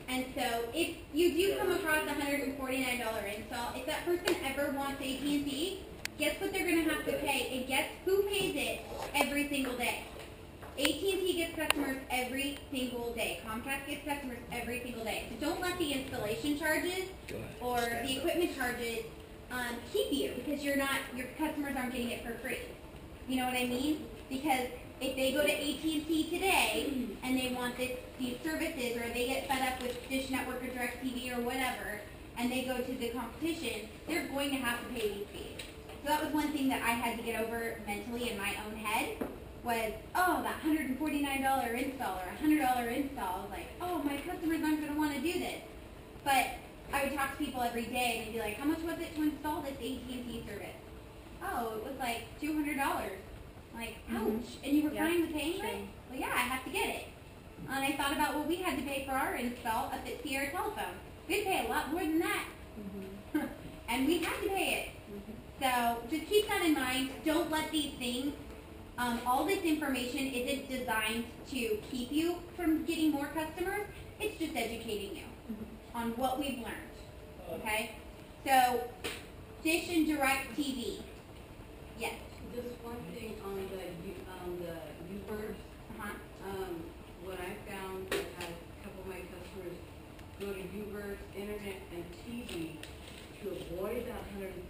And so if you do come across a $149 install, if that person ever wants AT&T, guess what they're going to have to pay? And guess who pays it every single day? AT&T gets customers every single day. Comcast gets customers every single day. So don't let the installation charges or the equipment charges keep you, because your customers aren't getting it for free. You know what I mean? Because if they go to AT&T today and they want these services, or they get fed up with Dish Network or DirecTV or whatever, and they go to the competition, they're going to have to pay these fees. So that was one thing that I had to get over mentally in my own head, was, oh, that $149 install or $100 install. I was like, oh, my customers aren't going to want to do this. But I would talk to people every day, and they'd be like, how much was it to install this AT&T service? Oh, it was like $200. Like, ouch. And you were fine with paying it? Well, yeah, I have to get it. And I thought about what we had to pay for our install up at Sierra Telephone. We'd pay a lot more than that. And we had to pay it. So just keep that in mind. Don't let these things, all this information isn't designed to keep you from getting more customers. It's just educating you on what we've learned. Okay? So, Dish and DirecTV. Yes. Just one thing on the U-Birds. What I found, I had a couple of my customers go to U-Birds, internet, and TV to avoid that $149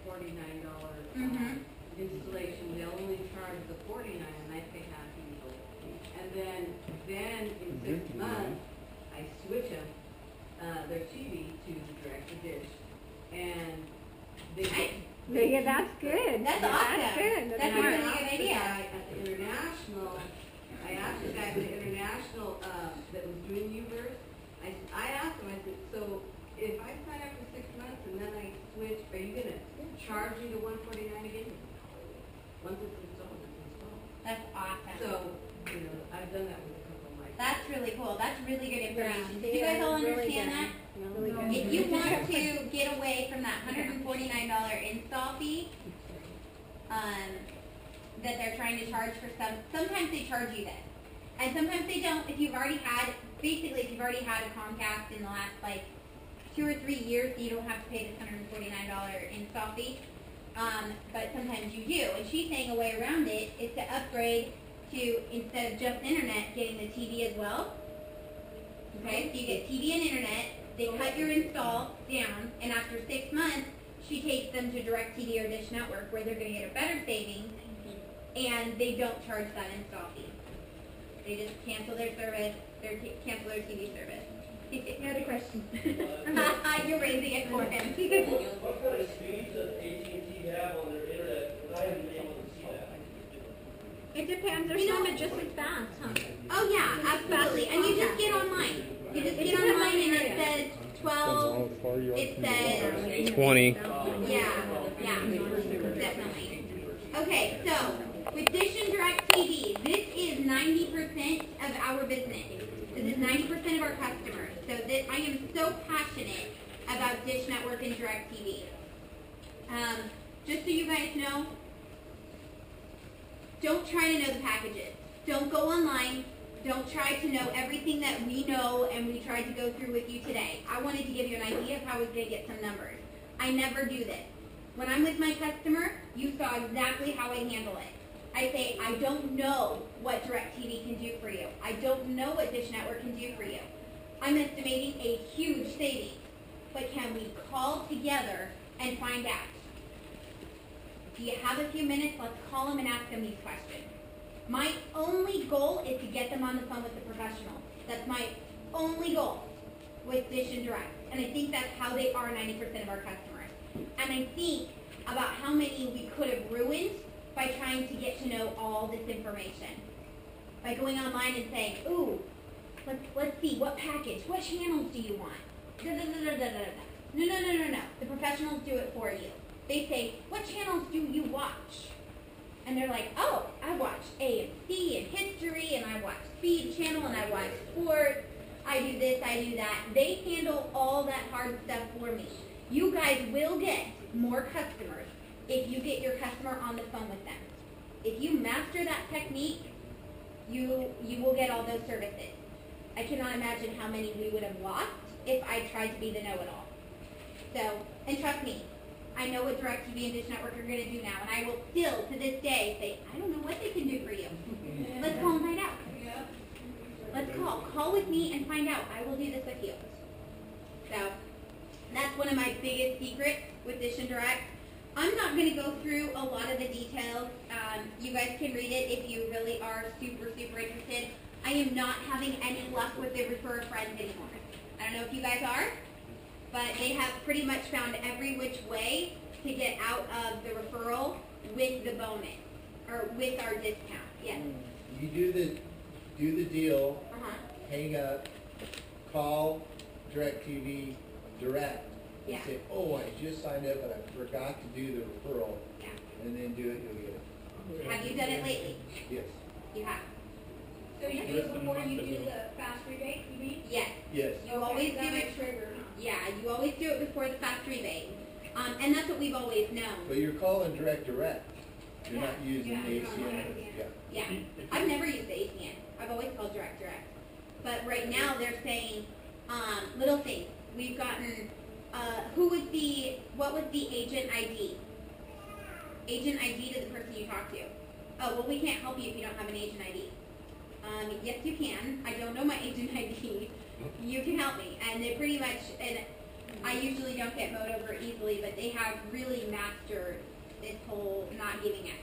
installation. They'll only charge the $49, and I pay half usually. And then in 6 months, I switch them their TV to direct to Dish, and they. Yeah, that's good. That's awesome. That's good. That's a really good idea. At the International, I asked the guy at the International that was doing U-Birds, I asked him, I said, so if I sign up for 6 months and then I switch, are you going to charge me the $149 again? Once it's installed, it's installed. That's awesome. So, I've done that with a couple of my. That's really cool. That's really good information. Do Yeah, you guys all really understand good. that? Really good. If you want to get away from that $149 install fee that they're trying to charge for sometimes they charge you this. And sometimes they don't. If you've already had a Comcast in the last 2 or 3 years, you don't have to pay this $149 install fee. But sometimes you do. And she's saying a way around it is to upgrade to, instead of just internet, getting the TV as well. Okay, so you get TV and internet, they cut your install down, and after 6 months, she takes them to DirecTV or Dish Network, where they're going to get a better savings, and they don't charge that install fee. They just cancel their service, cancel their TV service. Another question. You're raising it for him. What kind of speeds does AT&T have on their internet? Because I haven't been able to see that. It depends, there's some that just as fast, huh? Oh yeah, absolutely. And you just get online. You just get online and it says 12, it says 20. Yeah, definitely. Okay, so with Dish and DirecTV, this is 90% of our business. This is 90% of our customers. So I am so passionate about Dish Network and DirecTV. Just so you guys know, don't try to know the packages. Don't go online. Don't try to know everything that we know and we tried to go through with you today. I wanted to give you an idea of how we're going to get some numbers. I never do this. When I'm with my customer, you saw exactly how I handle it. I say, I don't know what DirecTV can do for you. I don't know what Dish Network can do for you. I'm estimating a huge savings. But can we call together and find out? Do you have a few minutes? Let's call them and ask them these questions. My only goal is to get them on the phone with the professional. That's my only goal with Dish and Direct. And I think that's how they are 90% of our customers. And I think about how many we could have ruined by trying to get to know all this information. By going online and saying, ooh, let's see, what package, what channels do you want? No. The professionals do it for you. They say, what channels do you watch? And they're like, oh, I watch AMC and History, and I watch Speed Channel, and I watch Sports. I do this, I do that. They handle all that hard stuff for me. You guys will get more customers if you get your customer on the phone with them. If you master that technique, you will get all those services. I cannot imagine how many we would have lost if I tried to be the know-it-all. So, and trust me, I know what DirecTV and Dish Network are going to do now, and I will still, to this day, say, I don't know what they can do for you. Let's call and find out. Let's call. Call with me and find out. I will do this with you. So, that's one of my biggest secrets with Dish and Direct. I'm not going to go through a lot of the details. You guys can read it if you really are super, super interested. I am not having any luck with the refer a friend anymore. I don't know if you guys are, but they have pretty much found every which way to get out of the referral with the bonus, or with our discount. Yes. You do the deal, hang up, call DirecTV direct, and Yeah. say, oh, I just signed up, but I forgot to do the referral, Yeah. and then do it, you'll get it. Have you done it lately? Yes. You have. So you do it before you do the fast rebate, you mean? Yes. Yes. You always do it. Trigger, huh? Yeah, you always do it before the fast rebate. And that's what we've always known. But you're calling direct. You're not using Yeah, you're ACN. not using it. Yeah. I've never used the ACN. I've always called direct. But right now they're saying, little things. We've gotten, what was the agent ID? Agent ID to the person you talk to. Oh, well, we can't help you if you don't have an agent ID. Yes, you can. I don't know my agent ID. You can help me. And they pretty much, and I usually don't get mowed over easily, but they have really mastered this whole not giving it.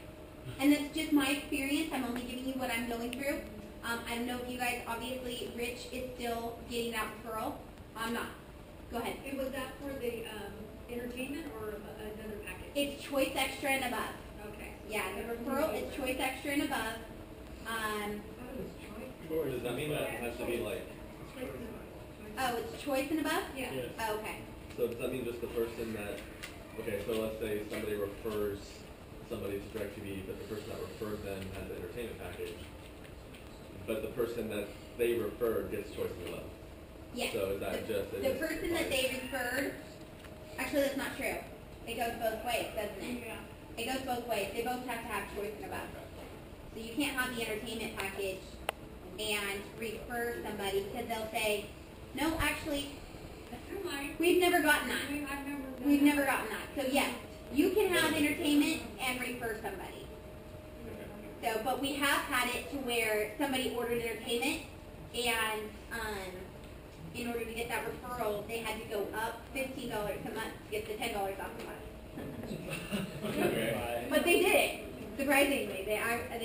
And that's just my experience. I'm only giving you what I'm going through. I don't know if you guys, obviously, Rich is still getting that referral. I'm not. Go ahead. And was that for the entertainment or another package? It's Choice Extra and above. Okay. Yeah, the referral is Choice Extra and above. Or does that mean that it has to be like, Oh, it's Choice and above? Yeah. Oh, okay. so does that mean just the person that, okay, so let's say somebody refers somebody to DirecTV, but the person that referred them has an entertainment package, but the person that they referred gets Choice and above. Yes. So is that just? The person that they referred, actually that's not true. It goes both ways, doesn't it? Yeah. It goes both ways. They both have to have Choice and above. So you can't have the entertainment package and refer somebody because they'll say, no, actually, we've never gotten that. We've never gotten that. So yes, you can have entertainment and refer somebody. So, but we have had it to where somebody ordered entertainment and in order to get that referral, they had to go up $15 a month to get the $10 off the month. Okay. But they did it. Surprisingly, they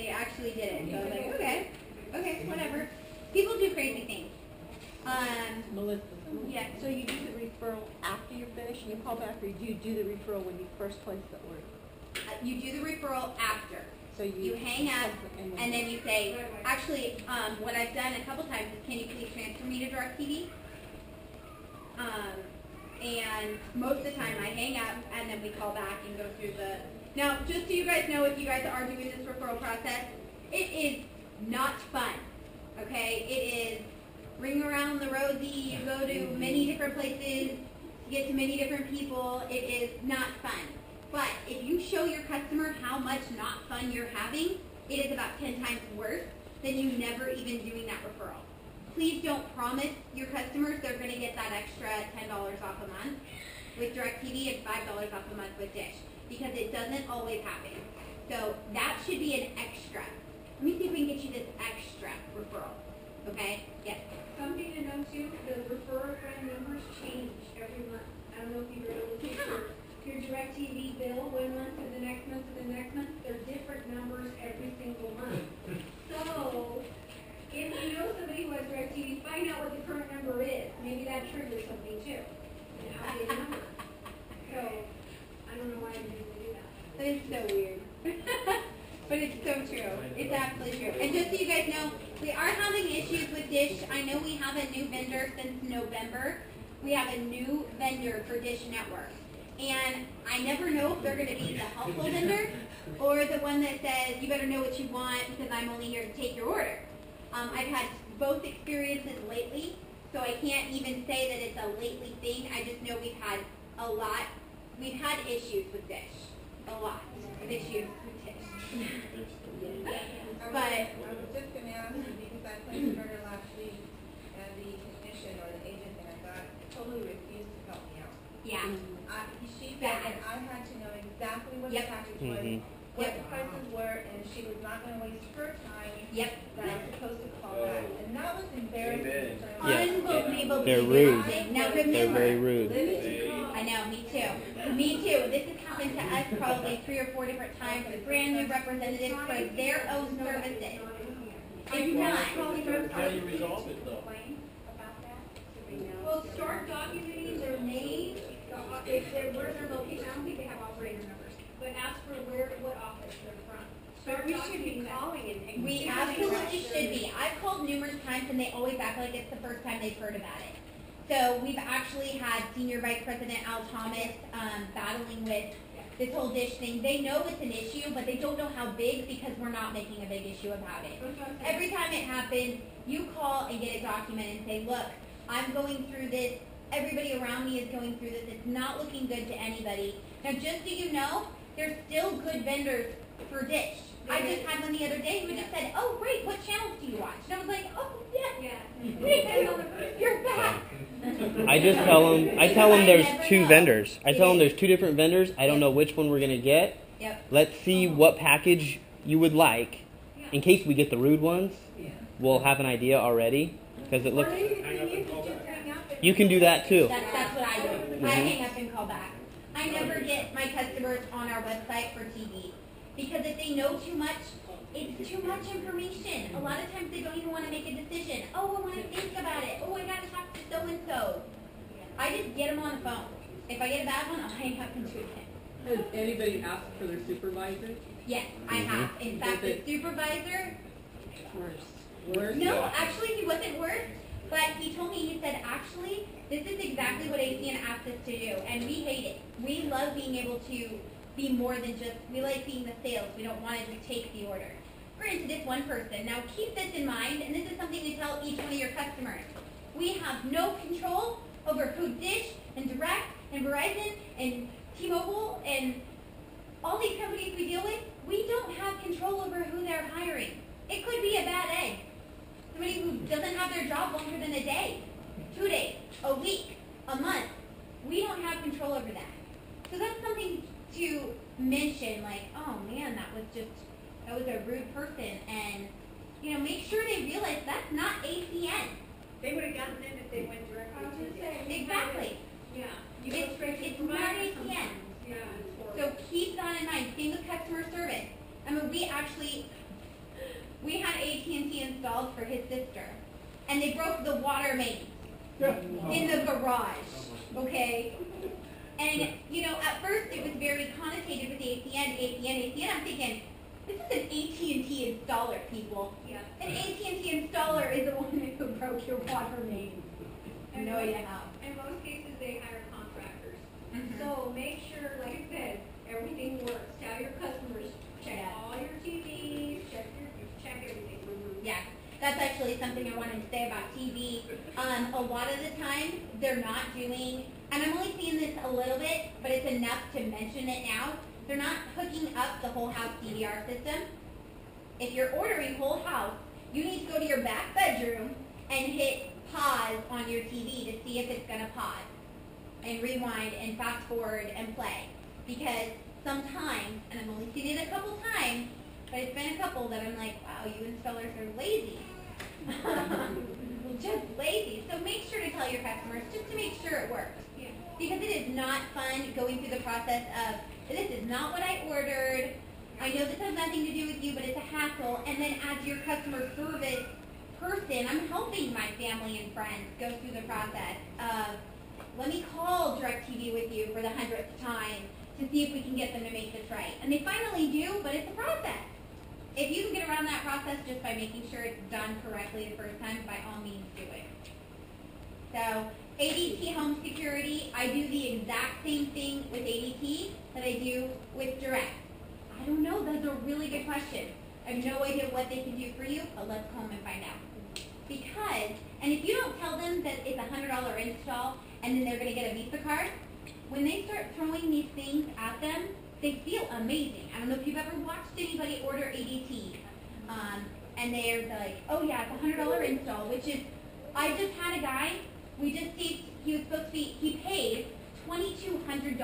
actually did it. So I was like, okay. Okay, whatever. People do crazy things. Melissa, Yeah. so you do the referral after you're finished and you call back, or do you do the referral when you first place the order? You do the referral after. So You hang up, and then you say, actually, what I've done a couple times is, can you please transfer me to DirecTV? And most of the time I hang up, and then we call back and go through the... Now, just so you guys know, if you guys are doing this referral process, it is not fun, okay? It is ring around the rosy, you go to many different places, you get to many different people. It is not fun. But if you show your customer how much not fun you're having, it is about 10 times worse than you never even doing that referral. Please don't promise your customers they're going to get that extra $10 off a month with DirecTV and $5 off a month with Dish, because it doesn't always happen. So that should be an extra. Let me see if we can get you this extra referral. Okay? Yes. Something to know too, the referral friend numbers change every month. I don't know if you've ever looked at your DirecTV bill one month to the next month to the next month. They're different numbers every single month. So, if you know somebody who has DirecTV, find out what the current number is. Maybe that triggers something too. And outdated number. So, I don't know why I didn't do that. That is so weird. But it's so true. It's absolutely true. And just so you guys know, we are having issues with Dish. I know we have a new vendor since November. We have a new vendor for Dish Network. And I never know if they're going to be the helpful vendor or the one that says, you better know what you want because I'm only here to take your order. I've had both experiences lately, so I can't even say that it's a lately thing. I just know we've had issues with Dish. A lot of issues with Dish. I But was just going to ask you, because I placed an order last week, and the technician or the agent that I got totally refused to help me out. yeah. She said that I had to know exactly what the Yep. package was, what the prices were, and she was not going to waste her time Yep. that I was supposed to call back. And that was embarrassing. Yeah. Unbelievable. They're rude. Now They're remember, very rude. I know, me too. Me too. This has happened to us probably 3 or 4 different times with brand new representatives for their own services. It's not. How do you resolve it though? Well, start documenting their name, if they're, where their location, I don't think they have operator numbers, but ask for what office they're from. Start We should be documenting that. calling and. We absolutely should be. I've called numerous times and they always act like it's the first time they've heard about it. So we've actually had Senior Vice President Al Thomas battling with this whole Dish thing. They know it's an issue, but they don't know how big because we're not making a big issue about it. Every time it happens, you call and get it documented and say, look, I'm going through this. Everybody around me is going through this. It's not looking good to anybody. Now, just so you know, there's still good vendors for Dish. I just had one the other day who just said, oh, great, what channels do you watch? And I was like, oh, yeah. You're back. I tell them there's 2 vendors. I tell them there's 2 different vendors. I don't know which one we're going to get. Yep. Let's see what package you would like. In case we get the rude ones, we'll have an idea already. Because it looks... You can do that too. That's what I do. I hang up and call back. I never get my customers on our website for TV. Because if they know too much, it's too much information. A lot of times they don't even want to make a decision. Oh, I want to think about it. Oh, I got to talk to so-and-so. I just get them on the phone. If I get a bad one, I'll hang up and do it again. Has anybody asked for their supervisor? Yes, I have. In fact, the supervisor... Worse. No, actually, he wasn't worse. But he told me, he said, actually, this is exactly what ACN asked us to do, and we hate it. We love being able to be more than just, we like being the sales. We don't want to just take the order. Granted, it's one person. Now, keep this in mind, and this is something to tell each one of your customers. We have no control over who Dish and Direct and Verizon and T-Mobile and all these companies we deal with. We don't have control over who they're hiring. It could be a bad egg. Somebody who doesn't have their job longer than a day, 2 days, a week, a month. We don't have control over that. So that's something to mention, like, oh man, that was a rude person. And, make sure they realize that's not ACN. They would have gotten in if they went directly to the Exactly. Yeah. You go straight to the It's not provider ACN. sometimes. Yeah. So keep that in mind. Same with customer service. I mean, we actually, we had AT&T installed for his sister, and they broke the water main in the garage, okay? And, you know, at first it was very connotated with ATN. I'm thinking, this is an AT&T installer, people. Yeah. An AT&T installer is the one who broke your water main. No idea how. In most cases, they hire contractors. Mhm. So make sure, like I said, everything works. Tell your customers, check all your TVs, check everything. Yeah, that's actually something I wanted to say about TV. A lot of the time, they're not doing, and I'm only seeing this a little bit, but it's enough to mention it now. They're not hooking up the whole house DVR system. If you're ordering whole house, you need to go to your back bedroom and hit pause on your TV to see if it's going to pause, and rewind and fast forward and play. Because sometimes, and I've only seen it a couple times, but it's been a couple that I'm like, wow, you installers are lazy. Just lazy. So make sure to tell your customers just to make sure it works. Yeah. Because it is not fun going through the process of, this is not what I ordered. I know this has nothing to do with you, but it's a hassle. And then as your customer service person, I'm helping my family and friends go through the process of, let me call DirecTV with you for the 100th time to see if we can get them to make this right. And they finally do, but it's a process. If you can get around that process just by making sure it's done correctly the first time, by all means do it. So, ADT Home Security, I do the exact same thing with ADT that I do with Direct. I don't know, that's a really good question. I have no idea what they can do for you, but let's come and find out. Because, and if you don't tell them that it's a $100 install and then they're going to get a Visa card, when they start throwing these things at them, they feel amazing. I don't know if you've ever watched anybody order ADT, and they're like, oh yeah, it's a $100 install, which is, I just had a guy, we just see, he was supposed to be, he paid $2,200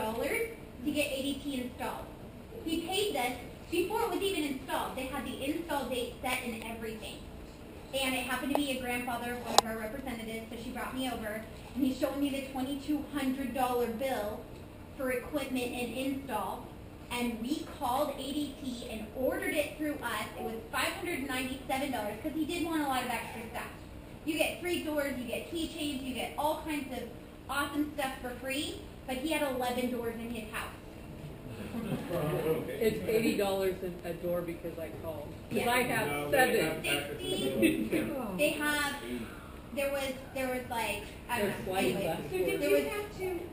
to get ADT installed. He paid this before it was even installed. They had the install date set and everything. And it happened to be a grandfather of one of our representatives, so she brought me over, and he's showing me the $2,200 bill for equipment and install. And we called ADT and ordered it through us. It was $597 because he did want a lot of extra stuff. You get 3 doors, you get keychains, you get all kinds of awesome stuff for free, but he had 11 doors in his house. It's $80 a door because I called. Because Yeah. I have 7. They have, there was like, I don't There's know, slides anyway. left. So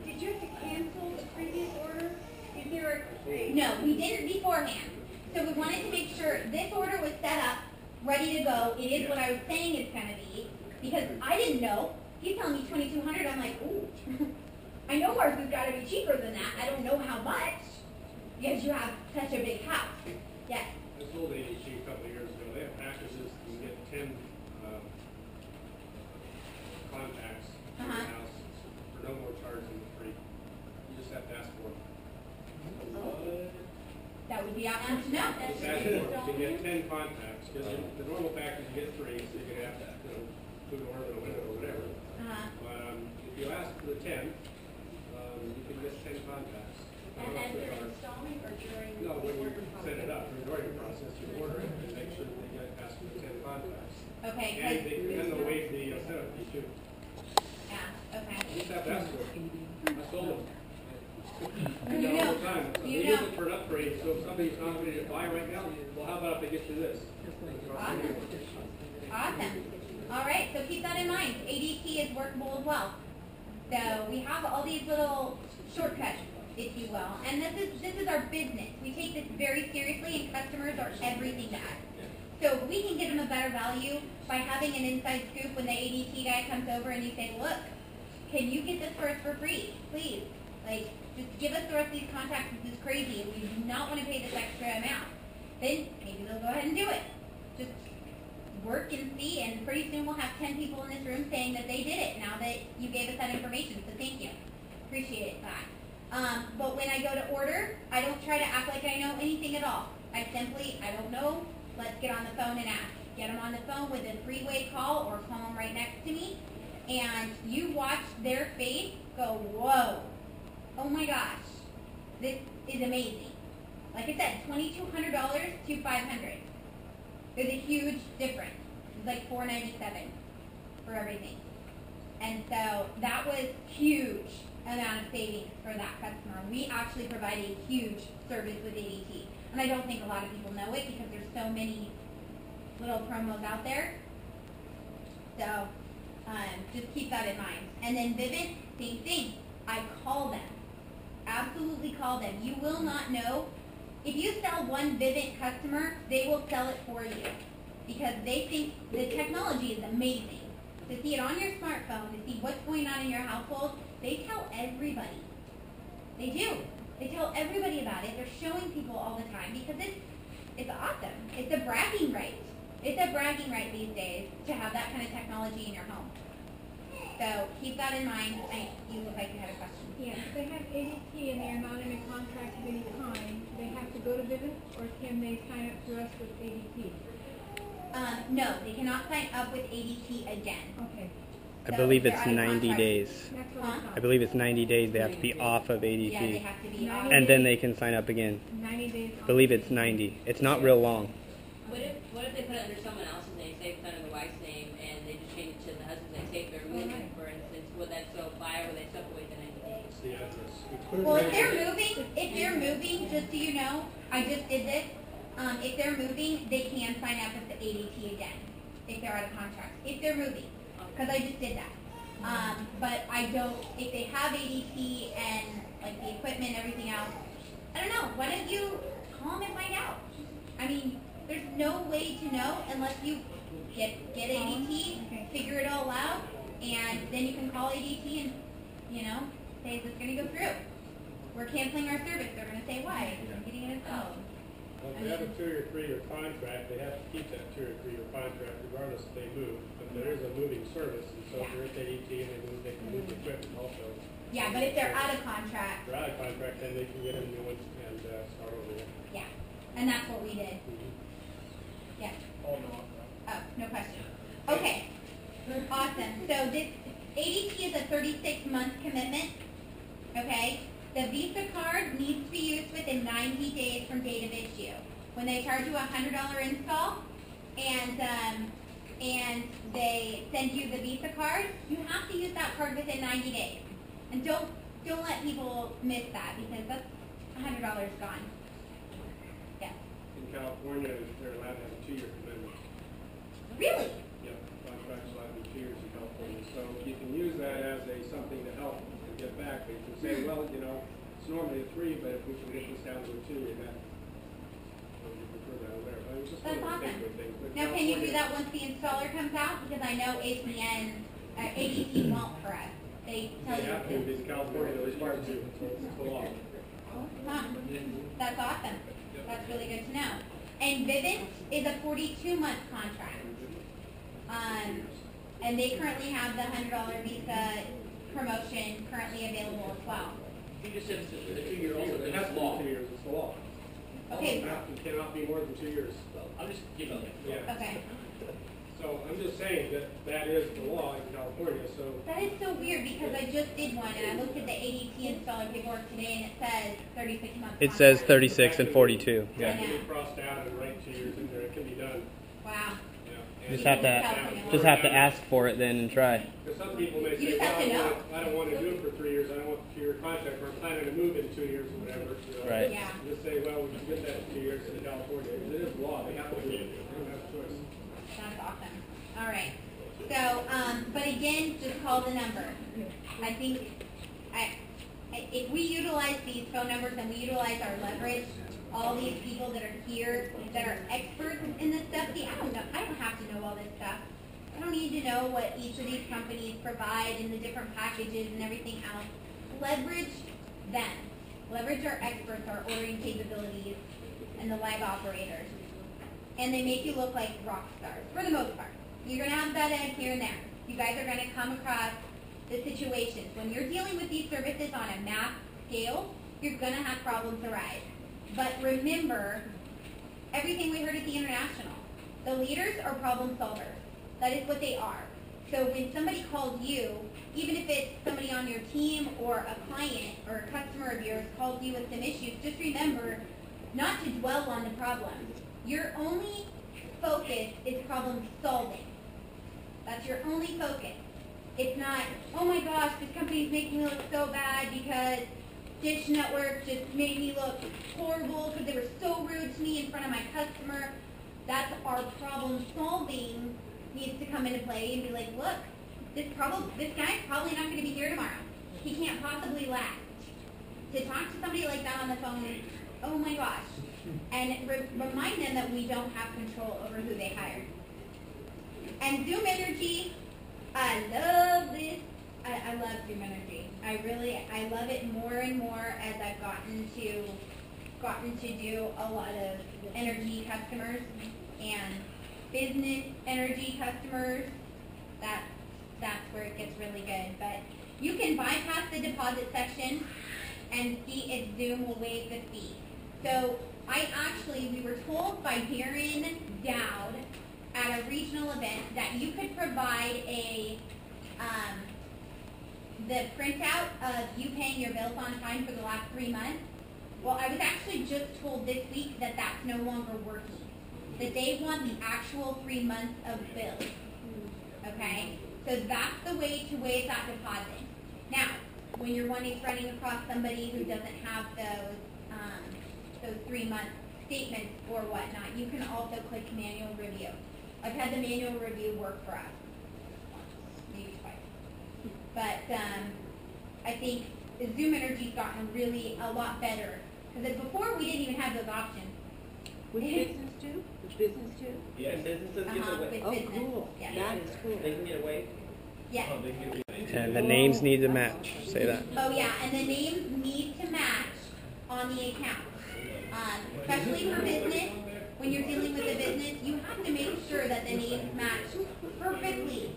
did you have to cancel the previous order? Is there No, we didn't beforehand. So we wanted to make sure this order was set up, ready to go. It is what I was saying it's going to be. Because I didn't know. He's telling me $2,200. I'm like, ooh. I know ours has got to be cheaper than that. I don't know how much. Because you have such a big house. Yes. I sold ADT a couple of years ago. They have packages, you get 10 contacts in the house for no more charge than free. You just have to ask for it. That would be awesome to know. Just ask for it. You get 10 contacts, because the normal package you get 3, so you can have that, food order or window or whatever. But if you ask for the 10, you can get 10 contacts. and they're installing or during No, the when you order process? set it up, during the process, you order it and make sure that they get past the 10 contacts. Okay. And they'll waive the setup fee too. Yeah. Okay. You just have to ask for it. I sold them. I You do that all know. the time. You They know. use it for an upgrade, so if somebody's not ready to buy right now, well, how about if they get you this? Awesome. All right, so keep that in mind. ADT is workable as well. So we have all these little shortcuts, if you will, and this is our business. We take this very seriously, and customers are everything to us. So if we can give them a better value by having an inside scoop when the ADT guy comes over and you say, look, can you get this for us for free, please? Like, just give us the rest of these contacts. This is crazy, and we do not want to pay this extra amount. Then maybe they'll go ahead and do it. Just work and see, and pretty soon we'll have 10 people in this room saying that they did it now that you gave us that information, so thank you. Appreciate that. But when I go to order, I don't try to act like I know anything at all. I don't know, let's get on the phone and ask. Get them on the phone with a 3-way call or call them right next to me, and you watch their face go, whoa, oh my gosh, this is amazing. Like I said, $2,200 to $500. There's a huge difference. It's like $4.97 for everything. And so that was huge amount of savings for that customer. We actually provide a huge service with ADT. And I don't think a lot of people know it because there's so many little promos out there. So just keep that in mind. And then Vivint, same thing. I call them. Absolutely call them. You will not know. If you sell one Vivint customer, they will sell it for you because they think the technology is amazing. To see it on your smartphone, to see what's going on in your household, they tell everybody. They do. They tell everybody about it. They're showing people all the time because it's awesome. It's a bragging right. It's a bragging right these days to have that kind of technology in your home. So keep that in mind. You look like you had a question. Yeah, if they have ADT and they are not in a contract of any kind, they have to go to Vivint, or can they sign up through us with ADT? No, they cannot sign up with ADT again. Okay. I So believe they're it's out of 90 contract. days. That's what Huh? I I thought. believe it's 90 days. They have to be off of ADT. Yeah, they have to be off. And then they can sign up again. 90 days. I believe it's 90. It's not real long. What if they put it under someone else's name, say it's under the wife's name, and they just change it to the husband's name, say if they're moving, for instance, would that still apply, or would they still have to wait the 90 days? It's the address. Well, if they're moving, just so you know, I just did this. If they're moving, they can sign up with the ADT again if they're out of contract. If they're moving, because I just did that. But I don't. If they have ADT and like the equipment and everything else, I don't know. Why don't you call them and find out? I mean, there's no way to know unless you get ADT, figure it all out, and then you can call ADT and say, is this going to go through? We're canceling our service. They're going to say, why? I'm getting it installed. Well, if they have a 2 or 3 year contract, they have to keep that 2 or 3 year contract regardless if they move. But there is a moving service, and so if they're at ADT and they move, they can move the equipment also. Yeah, but if they're out of contract, If they're out of contract, then they can get a new one and start over again. yeah. And that's what we did. Yeah. Oh, no. Oh, no question. Okay. Awesome. So this ADT is a 36-month commitment. Okay. The Visa card needs to be used within 90 days from date of issue. When they charge you a $100 install and they send you the Visa card, you have to use that card within 90 days. And don't let people miss that because that's $100 gone. Yes. In California, they're allowed to have a 2 year commitment. Really? Yeah, contracts allowed to be 2 years in California. So you can use that as something to help and get back. But you can say, well, it's normally a 3, but if we can get this down to a 2, then you prefer that or whatever. But it was just That's one of the awesome. big things. But Now, can you do California- that once the installer comes out? Because I know ADT won't for us. They tell They you have to, to. because California, they're required to, so it's the law. Huh. That's awesome. That's really good to know. And Vivint is a 42-month contract. And they currently have the $100 Visa promotion currently available as well. You just said it's a 2 year also, It has that's to be law. 2 years, it's the law. Okay. It cannot be more than 2 years. I'm just giving it. Yeah. Okay. So I'm just saying that is the law in California, so That is so weird because I just did one and I looked at the ADT installer paperwork today and it says 36 months. It says contract. 36 and 42. it Yeah. can be crossed out and write 2 years in there, it can be done. Wow. Yeah. Just have to ask for it then and try. Because some people may You say, just have to know. well, I don't want to do it for 3 years, I don't want a 2 year contract, or I'm planning to move in 2 years or whatever. Right. Yeah. Just say, well, we can get that in 2 years in California, because it is law, they have to do it, they don't have a choice. That's awesome. All right. So, but again, just call the number. I think if we utilize these phone numbers and we utilize our leverage, all these people that are here that are experts in this stuff, see, I don't have to know all this stuff. I don't need to know what each of these companies provide and the different packages and everything else. Leverage them. Leverage our experts, our ordering capabilities, and the live operators. And they make you look like rock stars, for the most part. You're going to have bad eggs here and there. You guys are going to come across the situations. When you're dealing with these services on a mass scale, you're going to have problems arise. But remember, everything we heard at the International, the leaders are problem solvers. That is what they are. So when somebody calls you, even if it's somebody on your team or a client or a customer of yours calls you with some issues, just remember not to dwell on the problem. You're only focus is problem solving. That's your only focus. It's not, oh my gosh, this company's making me look so bad because Dish Network just made me look horrible because they were so rude to me in front of my customer. That's our problem solving needs to come into play and be like, look, this guy's probably not going to be here tomorrow. He can't possibly last. To talk to somebody like that on the phone, oh my gosh. And remind them that we don't have control over who they hire. And Zoom Energy, I love this. I love Zoom Energy. I love it more and more as I've gotten to do a lot of energy customers and business energy customers. That's where it gets really good. But you can bypass the deposit section and see if Zoom will waive the fee. So we were told by Darren Dowd at a regional event that you could provide the printout of you paying your bills on time for the last 3 months. Well, I was actually just told this week that that's no longer working. That they want the actual 3 months of bills. Okay? So that's the way to waive that deposit. Now, when you're running across somebody who doesn't have those 3 month statements or whatnot, you can also click manual review. I've had the manual review work for us. Maybe twice. But I think Zoom Energy's gotten really a lot better. Because before we didn't even have those options. With business too? With business too? Yeah, businesses get away. Oh, business. cool. Yeah. That is cool. They can get away. Yes. Oh, they can get away. And the names need to match. Say that. Oh yeah, and the names need to match on the account. Especially for business, when you're dealing with a business, you have to make sure that the names match perfectly.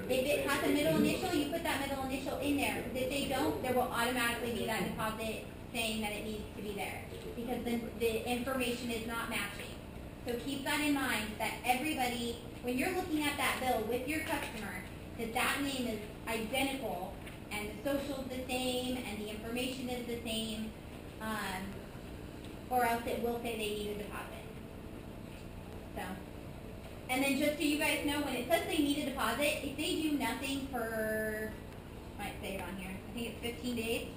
If it has a middle initial, you put that middle initial in there. Because if they don't, there will automatically be that deposit saying that it needs to be there. Because the information is not matching. So keep that in mind that everybody, when you're looking at that bill with your customer, that name is identical and the social's the same and the information is the same, or else it will say they need a deposit. So, and then just so you guys know, when it says they need a deposit, if they do nothing for, might say it on here, I think it's 15 days.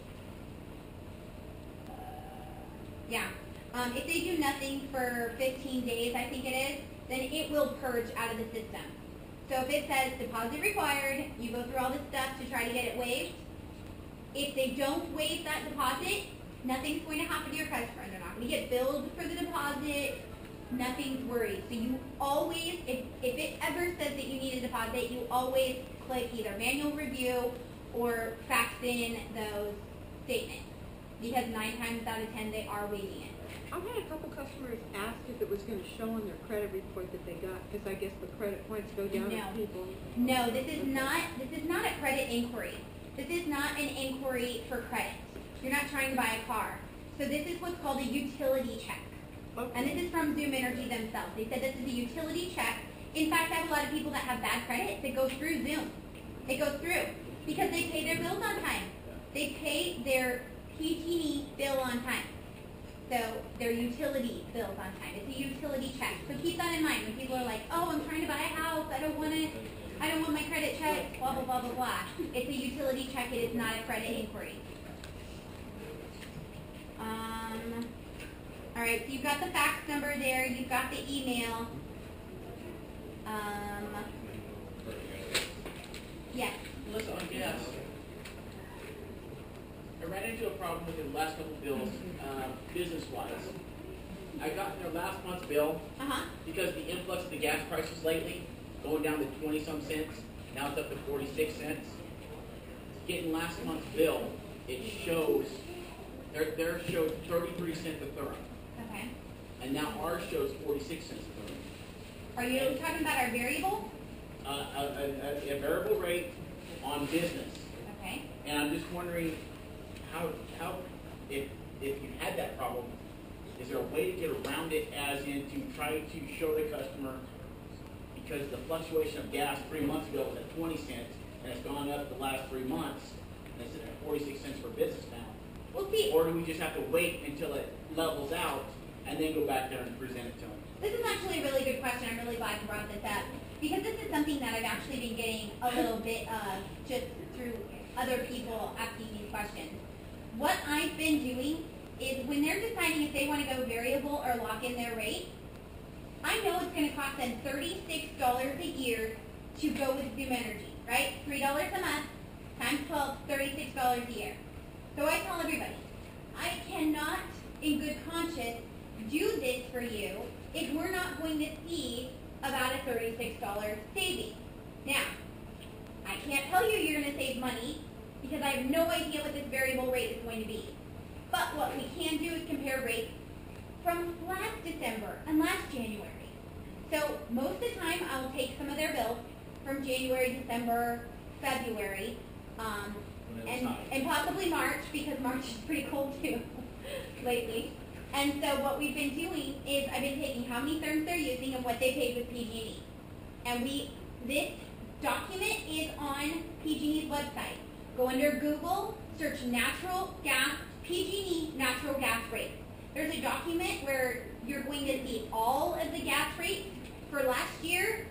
If they do nothing for 15 days, I think it is, then it will purge out of the system. So if it says deposit required, you go through all this stuff to try to get it waived. If they don't waive that deposit, nothing's going to happen to your customer. They're not going to get billed for the deposit. Nothing's worried. So you always, if it ever says that you need a deposit, you always click either manual review or fax in those statements. Because 9 times out of 10, they are waiving it. I've had a couple customers ask if it was going to show on their credit report that they got, because I guess the credit points go down No. as people. No, this is not a credit inquiry. This is not an inquiry for credit. You're not trying to buy a car. So this is what's called a utility check. Okay. And this is from Zoom Energy themselves. They said this is a utility check. In fact, I have a lot of people that have bad credit that go through Zoom. It goes through because they pay their bills on time. They pay their PG&E bill on time. So their utility bills on time. It's a utility check. So keep that in mind when people are like, "Oh, I'm trying to buy a house. I don't want my credit checked." Blah blah blah blah blah. It's a utility check. It is not a credit inquiry. All right. So you've got the fax number there. You've got the email. Yes. Melissa, on gas, I ran into a problem with the last couple bills, business-wise. I got their last month's bill because the influx of the gas prices lately, going down to 20-some cents, now it's up to 46 cents. Getting last month's bill, it shows, their shows 33 cents a therm. Okay. And now ours shows 46 cents a therm. Are you talking about our variable? A variable rate on business. Okay. And I'm just wondering how if you had that problem, is there a way to get around it, as in to try to show the customer, because the fluctuation of gas 3 months ago was at 20 cents and it's gone up the last 3 months and it's at 46 cents for business now? We'll see. Or do we just have to wait until it levels out and then go back there and present it to them? This is actually a really good question. I'm really glad you brought this up because this is something that I've actually been getting a little bit of just through other people asking these questions. What I've been doing is when they're deciding if they want to go variable or lock in their rate, I know it's going to cost them $36 a year to go with Zoom Energy, right? $3 a month times 12, $36 a year. So I tell everybody, I cannot, in good conscience, do this for you if we're not going to see about a $36 saving. Now, I can't tell you you're going to save money because I have no idea what this variable rate is going to be. But what we can do is compare rates from last December and last January. So most of the time, I'll take some of their bills from January, December, February, and possibly March, because March is pretty cold too lately. And so what we've been doing is I've been taking how many therms they're using and what they paid with PG&E. And this document is on PG&E's website. Go under Google, search natural gas, PG&E natural gas rates. There's a document where you're going to see all of the gas rates for last year,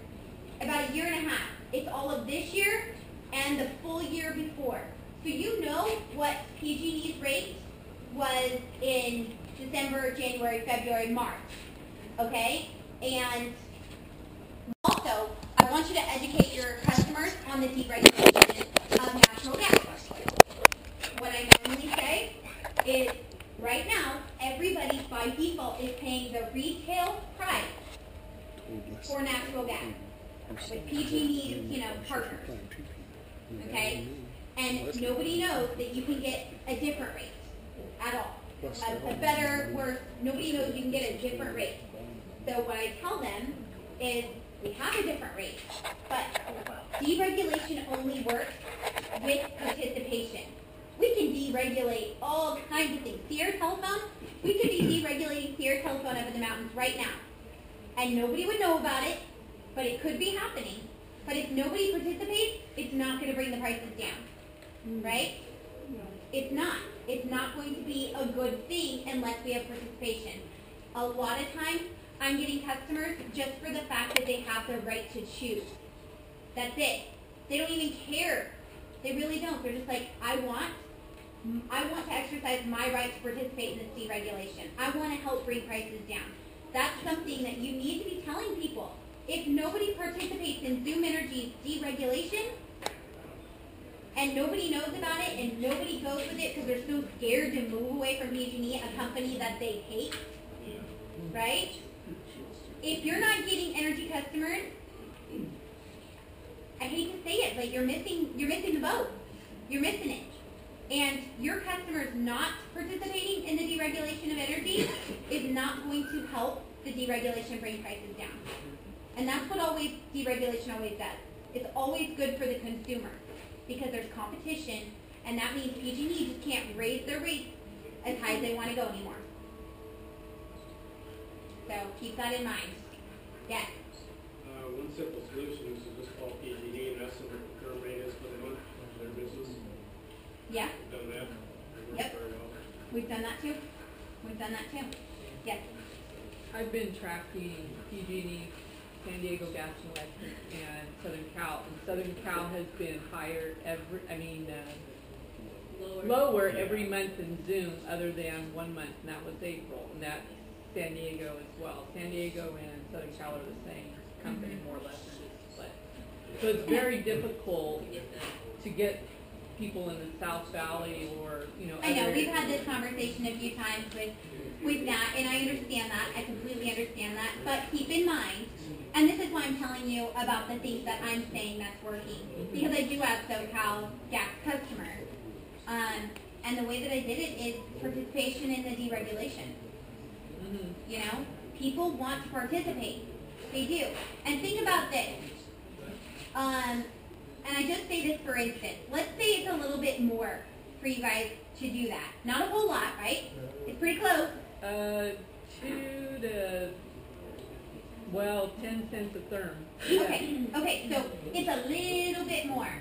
about a year and a half. It's all of this year and the full year before. So you know what PG&E's rate was in December, January, February, March. Okay? And also, I want you to educate your customers on the deregulation of natural gas. What I normally say is, right now, everybody by default is paying the retail price for natural gas with PG&E's, partners. Okay? And nobody knows that you can get a different rate at all. A better, worse, nobody knows you can get a different rate. So what I tell them is, we have a different rate, but deregulation only works with participation. We can deregulate all kinds of things. Sierra Telephone, we could be deregulating Sierra Telephone up in the mountains right now. And nobody would know about it, but it could be happening. But if nobody participates, it's not going to bring the prices down. Right? It's not. It's not going to be a good thing unless we have participation. A lot of times, I'm getting customers just for the fact that they have the right to choose. That's it. They don't even care. They really don't. They're just like, I want to exercise my right to participate in this deregulation. I want to help bring prices down. That's something that you need to be telling people. If nobody participates in Zoom Energy's deregulation, and nobody knows about it, and nobody goes with it because they're so scared to move away from PG&E, a company that they hate, right? If you're not getting energy customers, I hate to say it, but you're missing the boat. You're missing it. And your customers not participating in the deregulation of energy is not going to help the deregulation bring prices down. And that's what deregulation always does. It's always good for the consumer because there's competition, and that means PG&E just can't raise their rates as high as they want to go anymore. So keep that in mind. Yes? One simple solution is to just call PG&E and ask them what the current rate is for the month of their business. Yeah. We've done that. It works Yep. very well. We've done that too. We've done that too. Yes. I've been tracking PG&E, San Diego Gas and Electric, and Southern Cal. And Southern Cal has been higher lower every month in Zoom other than 1 month, and that was April. And that's San Diego as well. San Diego and Southern Cal are the same company, more or less. So it's very difficult to get people in the South Valley or, I know, we've had this conversation a few times with that, and I understand that. I completely understand that. But keep in mind, and this is why I'm telling you about the things that I'm saying that's working, because I do have SoCal gas customers. And the way that I did it is participation in the deregulation. People want to participate. They do. And think about this. And I just say this for instance. Let's say it's a little bit more for you guys to do that. Not a whole lot, right? It's pretty close. 2 to 10 cents a therm. Okay, so it's a little bit more.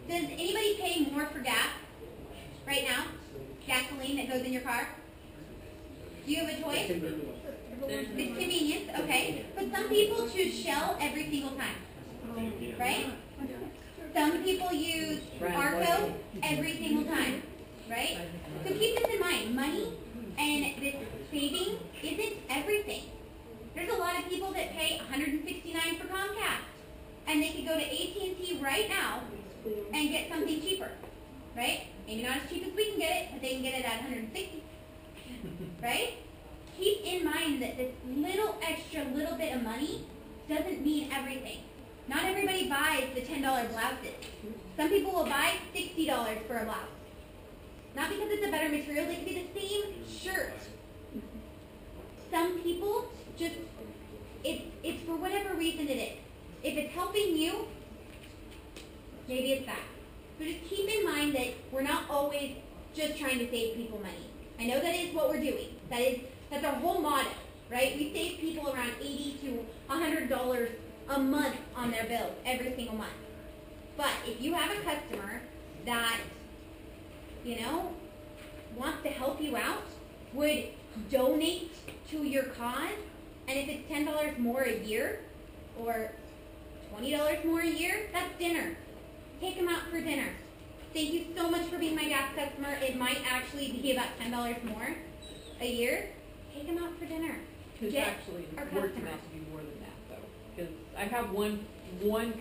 Does anybody pay more for gas right now? Gasoline that goes in your car? Do you have a choice? It's convenience, okay. But So some people choose Shell every single time, right? Some people use Arco every single time, right? So keep this in mind. Money and this saving isn't everything. There's a lot of people that pay $169 for Comcast, and they could go to AT&T right now and get something cheaper, right? Maybe not as cheap as we can get it, but they can get it at $160, right? Keep in mind that this little extra little bit of money doesn't mean everything. Not everybody buys the $10 blouses. Some people will buy $60 for a blouse. Not because it's a better material, they could be the same shirt. Some people just, it's for whatever reason it is. If it's helping you, maybe it's that. So just keep in mind that we're not always just trying to save people money. I know that is what we're doing. That's our whole motto, right? We save people around $80 to $100 a month on their bills every single month. But if you have a customer that, wants to help you out, would donate to your cause, and if it's $10 more a year or $20 more a year, that's dinner. Take them out for dinner. Thank you so much for being my gas customer. It might actually be about $10 more a year. Take them out for dinner. It's actually working out to be more than that, though. Because I have one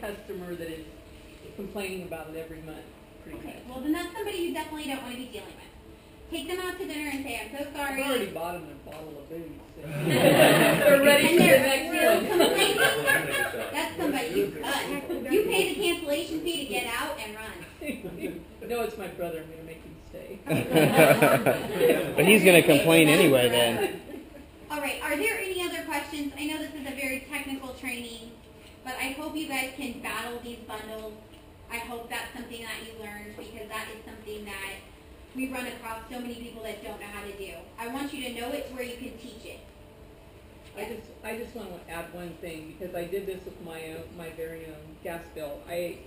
customer that is complaining about it every month. Okay, well then that's somebody you definitely don't want to be dealing with. Take them out to dinner and say, I'm so sorry. I've already bought them a bottle of booze. So. They're ready for the next one. Complaining. That's somebody you pay the cancellation fee to get out and run. No, it's my brother. I'm going to make him stay. But he's going to complain anyway then. All right, are there any other questions? I know this is a very technical training, but I hope you guys can battle these bundles. I hope that's something that you learned, because that is something that we run across so many people that don't know how to do. I want you to know it where you can teach it. I just want to add one thing, because I did this with my very own gas bill. I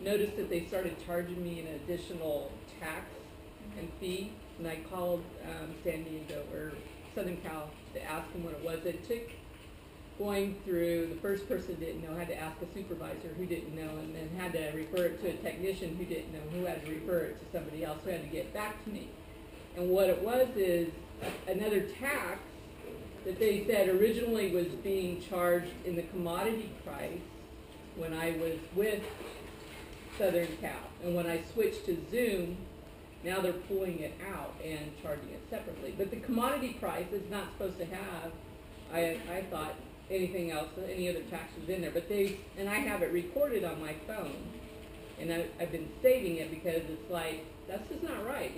noticed that they started charging me an additional tax and fee, and I called San Diego or Southern Cal to ask them what it was. It took going through, the first person didn't know, had to ask a supervisor who didn't know, and then had to refer it to a technician who didn't know, who had to refer it to somebody else who had to get back to me. And what it was is another tax that they said originally was being charged in the commodity price when I was with Southern Cal. And when I switched to Zoom, now they're pulling it out and charging it separately. But the commodity price is not supposed to have, I thought, anything else, any other taxes in there. But and I have it recorded on my phone. And I've been saving it because it's like, that's just not right.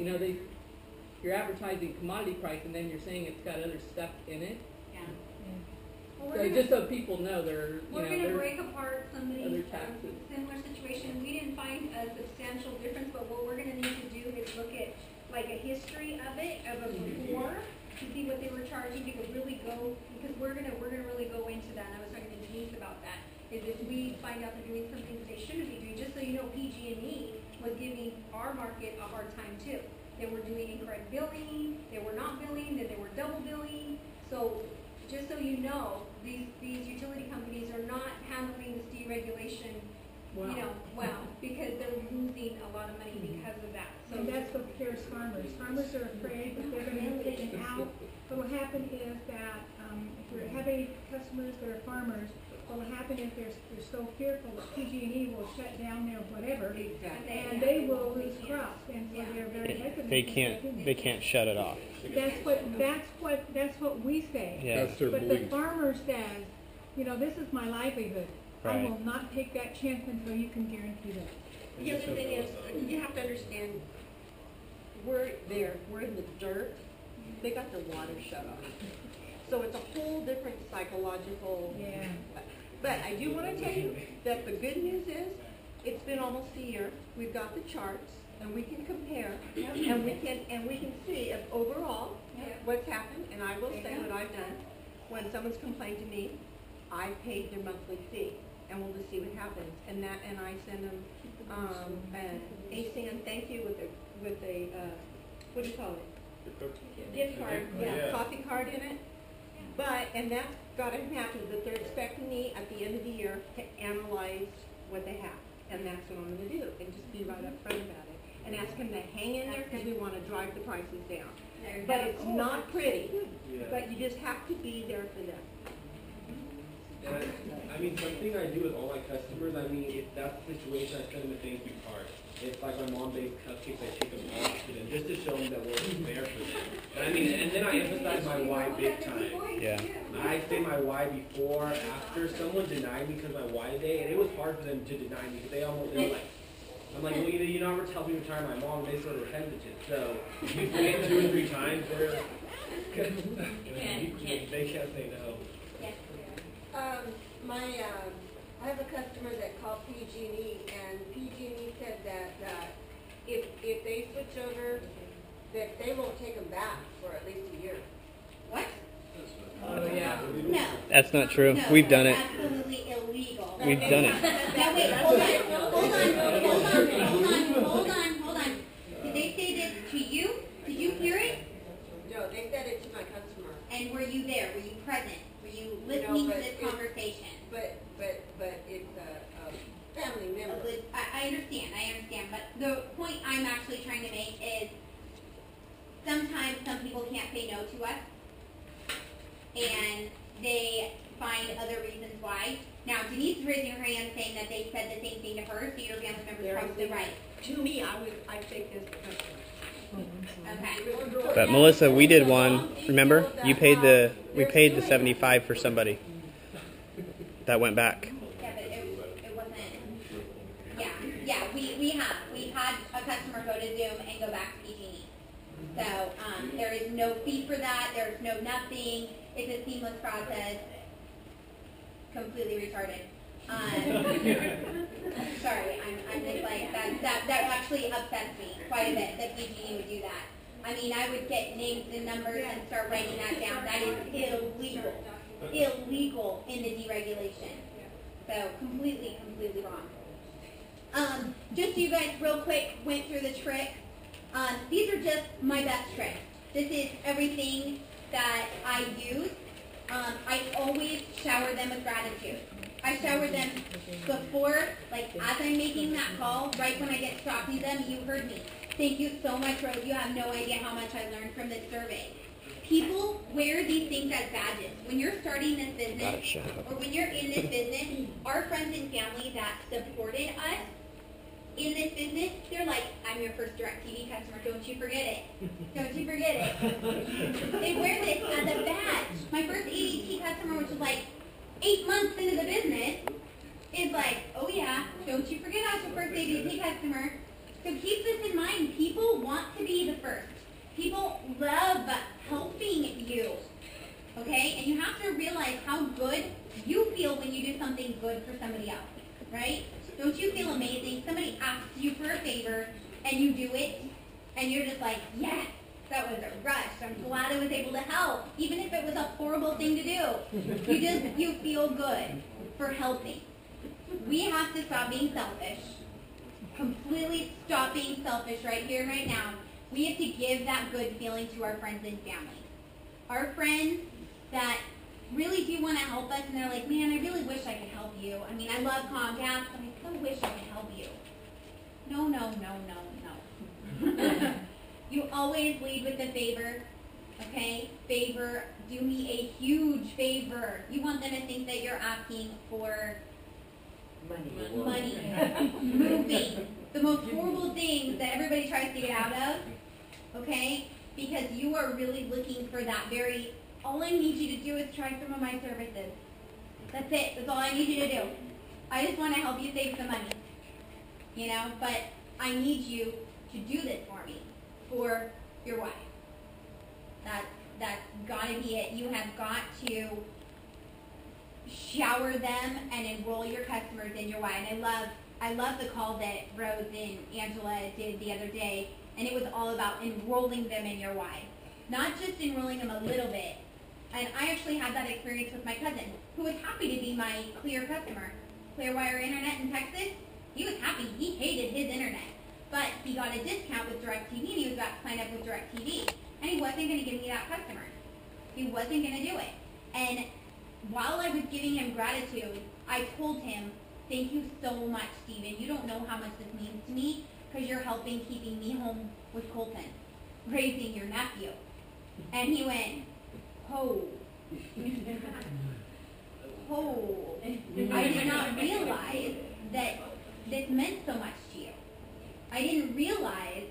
You're advertising commodity price and then you're saying it's got other stuff in it. Yeah. Well, So just so people know we're going to break apart some of other these taxes. similar situations. We didn't find a substantial difference, but what we're going to need to do is look at like a history of it, of a before, to see what they were charging. Because we're gonna really go into that. And I was talking to Denise about that. Is if we find out they're doing something that they shouldn't be doing, just so you know, PG&E was giving our market a hard time too. They were doing incorrect billing, they were not billing, then they were double billing. So just so you know, these utility companies are not handling this deregulation, well, because they're losing a lot of money because of that. So that's what scares farmers. Farmers are afraid that they're going to be taken out. What will happen is that if we have any customers that are farmers, what will happen is they're so fearful that PG&E will shut down their whatever, and they will lose crops, and so they're very hesitant. They can't shut it off. That's what we say. Yeah. That's their But belief. the farmer says, this is my livelihood. I Right. will not take that chance until you can guarantee that. The other thing is, you have to understand, we're in the dirt, they got their water shut off. So it's a whole different psychological. Yeah. But I do want to tell you that the good news is, it's been almost a year, we've got the charts, and we can compare, and we can see if overall, what's happened, and I will say what I've done. When someone's complained to me, I paid their monthly fee, and we'll just see what happens. And I send them an ACN thank you with a what do you call it? Gift card, coffee card in it. And that's gotta happen, that they're expecting me at the end of the year to analyze what they have. And that's what I'm gonna do, and just be right up front about it. And ask them to hang in there, because we wanna drive the prices down. But it's not pretty, but you just have to be there for them. And I mean, something I do with all my customers, I mean, if that's the situation, I send them a thank you card. If like my mom bakes cupcakes, I take them all to them just to show them that we're there for them. And I mean, and then I emphasize my why big time. Yeah. I say my why before, after. Someone denied me because my why day, and it was hard for them to deny me because they were like, I'm like, well, you know, we're helping retire my mom, and they sort of hesitant. So you say it 2 or 3 times, they're, they can't say no. I have a customer that called PG&E, and PG&E said that if they switch over, that they won't take them back for at least a year. What? Oh, yeah. No. That's not true. No, We've done it. Absolutely illegal. We've done it. Now wait, hold on. Did they say this to you? Did you hear it? No, they said it to my customer. And were you there? Were you present? Were you listening to this conversation? But it's a family member. I understand, but the point I'm actually trying to make is sometimes some people can't say no to us, and they find other reasons why. Now, Denise is raising her hand saying that they said the same thing to her, so your family member is probably right. To me, I take this customer. Okay. But Melissa, we did one. Remember? We paid the $75 for somebody that went back. Yeah, but it wasn't. Yeah. We had a customer go to Zoom and go back to PG&E. So there is no fee for that. There's no nothing. It's a seamless process. Completely retarded. Sorry, I'm just like that actually upsets me quite a bit that PG&E would do that. I mean, I would get names and numbers and start writing that down. That is illegal in the deregulation. So completely wrong. Just so you guys real quick went through the tricks. These are just my best tricks. This is everything that I use. I always shower them with gratitude. I shower them before, like as I'm making that call, right when I get to talking to them. You heard me. Thank you so much, Rose. You have no idea how much I learned from this survey. People wear these things as badges. When you're starting this business, or when you're in this business, our friends and family that supported us in this business, they're like, I'm your first DirecTV customer, don't you forget it. Don't you forget it. They wear this as a badge. My first ADT customer, which was like 8 months into the business, is like, oh yeah, don't you forget I was your first ADT customer. So keep this in mind. People want to be the first. People love helping you. Okay? And you have to realize how good you feel when you do something good for somebody else. Right? Don't you feel amazing? Somebody asks you for a favor and you do it and you're just like, yes, that was a rush. I'm glad I was able to help. Even if it was a horrible thing to do. You feel good for helping. We have to stop being selfish. Completely stop being selfish right here and right now. We have to give that good feeling to our friends and family. Our friends that really do want to help us, and they're like, man, I really wish I could help you. I mean, I love Comcast, but I so wish I could help you. No. You always lead with a favor, okay? Favor, do me a huge favor. You want them to think that you're asking for money. Moving. The most horrible things that everybody tries to get out of, okay? Because you are really looking for that very, all I need you to do is try some of my services. That's it. That's all I need you to do. I just want to help you save some money. You know, but I need you to do this for me, for your wife. That's got to be it. You have got to shower them and enroll your customers in your wife. And I love the call that Rose and Angela did the other day, and it was all about enrolling them in your wife. Not just enrolling them a little bit. And I actually had that experience with my cousin, who was happy to be my Clear customer. Clearwire Internet in Texas, he was happy. He hated his internet. But he got a discount with DirecTV, and he was about to sign up with DirecTV. And he wasn't going to give me that customer. He wasn't going to do it. And while I was giving him gratitude, I told him, thank you so much, Stephen. You don't know how much this means to me because you're helping keeping me home with Colton, raising your nephew. And he went, oh. Oh. I did not realize that this meant so much to you. I didn't realize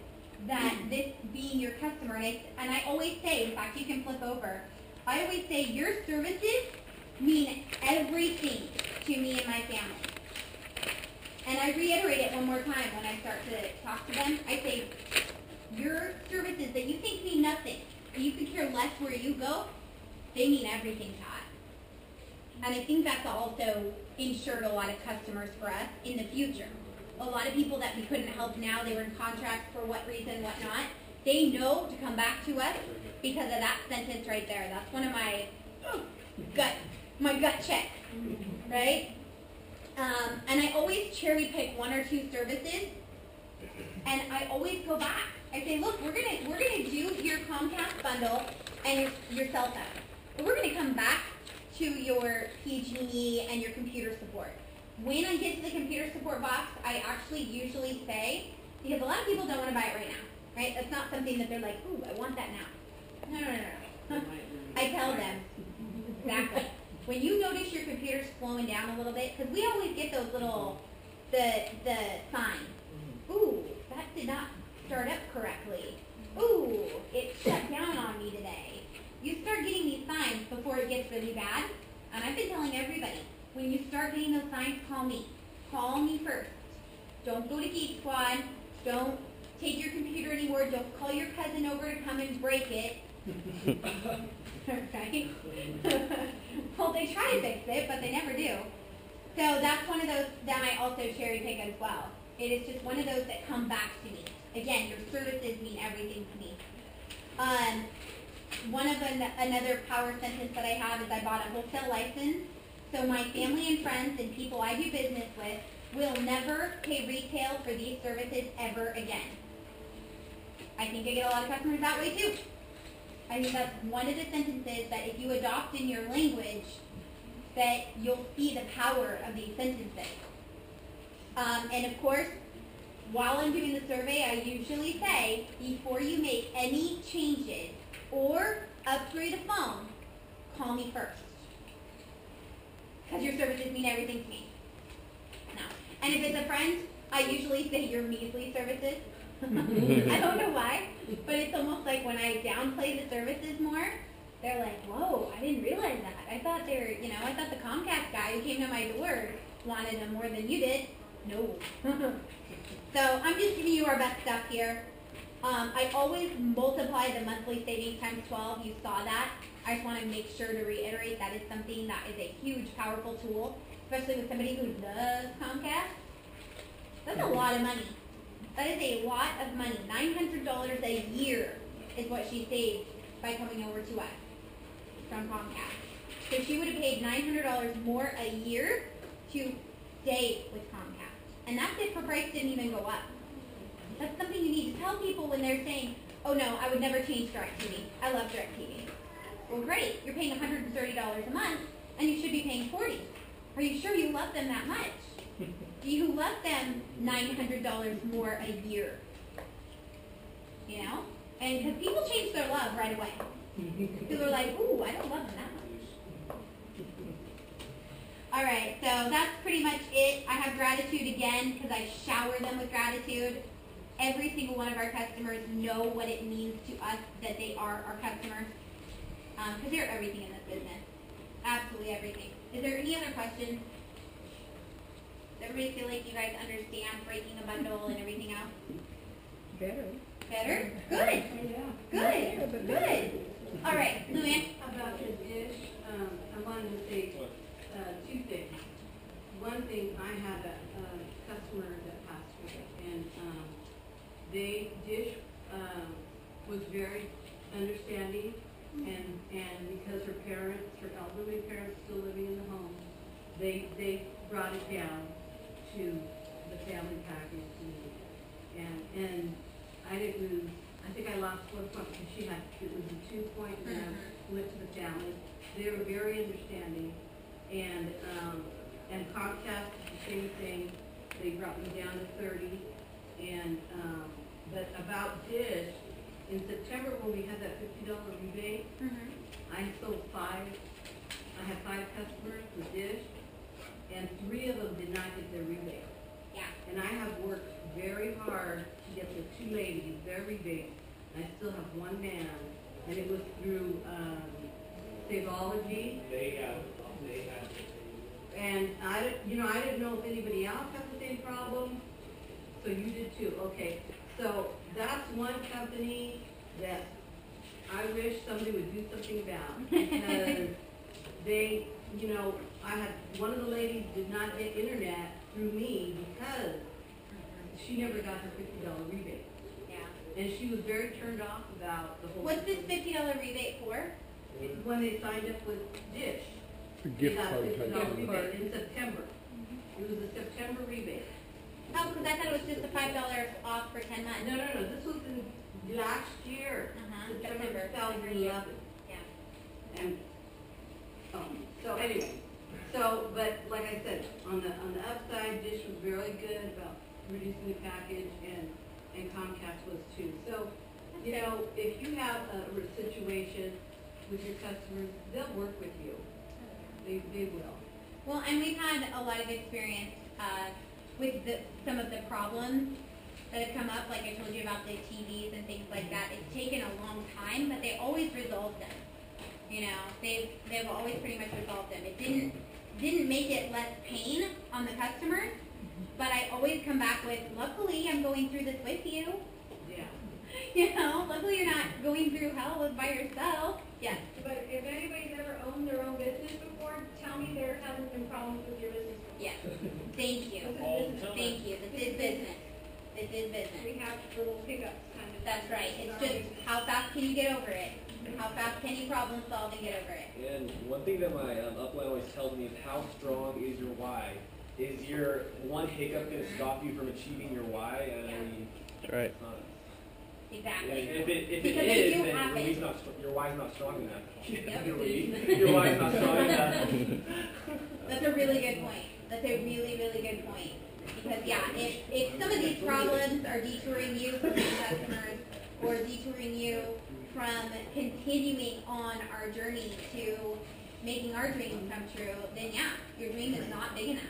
that this being your customer, and I always say, in fact, you can flip over, I always say your services mean everything to me and my family. And I reiterate it one more time when I start to talk to them. I say, your services that you think mean nothing, and you could care less where you go, they mean everything to us. And I think that's also ensured a lot of customers for us in the future. A lot of people that we couldn't help now, they were in contracts for what reason, whatnot, they know to come back to us because of that sentence right there. That's one of my gut check, right? And I always cherry pick one or two services, and I always go back. I say, look, we're gonna do your Comcast bundle and your cell phone, but we're gonna come back to your PG&E and your computer support. When I get to the computer support box, I actually usually say, because a lot of people don't want to buy it right now, right? That's not something that they're like, ooh, I want that now. No. I tell them, exactly. When you notice your computer's slowing down a little bit, because we always get those little, the signs. Ooh, that did not start up correctly. Ooh, it shut down on me today. You start getting these signs before it gets really bad, and I've been telling everybody, when you start getting those signs, call me. Call me first. Don't go to Geek Squad. Don't take your computer anymore. Don't call your cousin over to come and break it. Right? Well, they try to fix it, but they never do. So that's one of those that I also cherry pick as well. It is just one of those that come back to me. Again, your services mean everything to me. Another power sentence that I have is I bought a wholesale license. So my family and friends and people I do business with will never pay retail for these services ever again. I think I get a lot of customers that way too. I think that's one of the sentences that if you adopt in your language, that you'll see the power of these sentences. And of course, while I'm doing the survey, I usually say, before you make any changes or upgrade a phone, call me first. Because your services mean everything to me. No. And if it's a friend, I usually say your measly services. I don't know why, but it's almost like when I downplay the services more, they're like, whoa, I didn't realize that. I thought I thought the Comcast guy who came to my door wanted them more than you did. No. So I'm just giving you our best stuff here. I always multiply the monthly savings times 12. You saw that. I just want to make sure to reiterate that is something that is a huge, powerful tool, especially with somebody who loves Comcast. That's a lot of money. That is a lot of money. $900 a year is what she saved by coming over to us from Comcast. So she would have paid $900 more a year to stay with Comcast. And that's if her price didn't even go up. That's something you need to tell people when they're saying, oh no, I would never change DirecTV. I love DirecTV. Well, great. You're paying $130 a month, and you should be paying $40. Are you sure you love them that much? Do you love them $900 more a year? You know? And because people change their love right away. People are like, ooh, I don't love them that much. All right, so that's pretty much it. I have gratitude again because I shower them with gratitude. Every single one of our customers know what it means to us that they are our customers. Because they're everything in this business. Absolutely everything. Is there any other questions? Does everybody feel like you guys understand breaking a bundle and everything else? Better. Better? Good. Yeah. Good. All right, Luann. About the dish, I wanted to say two things. One thing, I had a customer that passed away, and Dish was very understanding, and because her elderly parents still living in the home, they brought it down to the family package, and I didn't lose. I think I lost 1 point because it was a 2 point, and went to the family. They were very understanding, and Comcast the same thing. They brought me down to 30, and but about Dish, in September when we had that $50 rebate, I sold 5. I had 5 customers with Dish, and 3 of them did not get their rebate. Yeah. And I have worked very hard to get the 2 ladies their rebate. I still have 1 man, and it was through Saveology. They have. And I didn't know if anybody else had the same problem, so you did too. Okay, so that's one company that I wish somebody would do something about, because they, I had, one of the ladies did not get internet through me because she never got her $50 rebate. Yeah. And she was very turned off about the whole. What's this $50 rebate for? It's when they signed up with Dish. A gift They got card $50 type. rebate in September. It was a September rebate. Oh, because I thought it was just a $5 off for 10 months. No, this was in last year, September 2011. Yeah. And, so anyway, but like I said, on the upside, Dish was very good about reducing the package, and Comcast was too. So, if you have a situation with your customers, they'll work with you. They will. Well, and we've had a lot of experience with some of the problems that have come up, like I told you about the TVs and things like that. It's taken a long time, but they always resolved them. They've always pretty much resolved them. It didn't make it less pain on the customers, but I always come back with, luckily I'm going through this with you. Yeah. Luckily you're not going through hell by yourself. Yes. But if anybody's ever owned their own business before, tell me there hasn't been problems with your business before. Yes. Thank you. Thank you. This is business. This is business. We have little hiccups kind of. That's right. It's just how fast can you get over it? How fast can you problem solve and get over it? And one thing that my upline always tells me is, how strong is your why? Is your one hiccup going to stop you from achieving your why? And I mean, That's right. it's not. Exactly. If it Because is, they do then happen. your why's not strong enough. Yep. Your why's not strong enough. That's a really good point. That's a really, really good point. Because yeah, if some of these problems are detouring you from your customers or detouring you from continuing on our journey to making our dreams come true, then yeah, your dream is not big enough.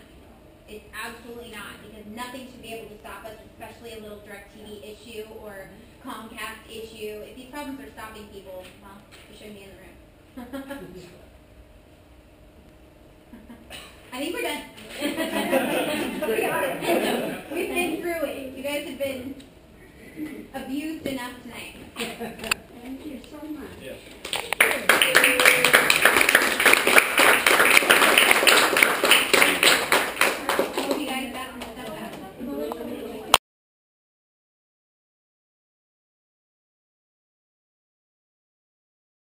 It's absolutely not, because nothing should be able to stop us, especially a little DirecTV issue or Comcast issue. If these problems are stopping people, well, we shouldn't be in the room. I think we're done. We got it. We've been through it. You guys have been abused enough tonight.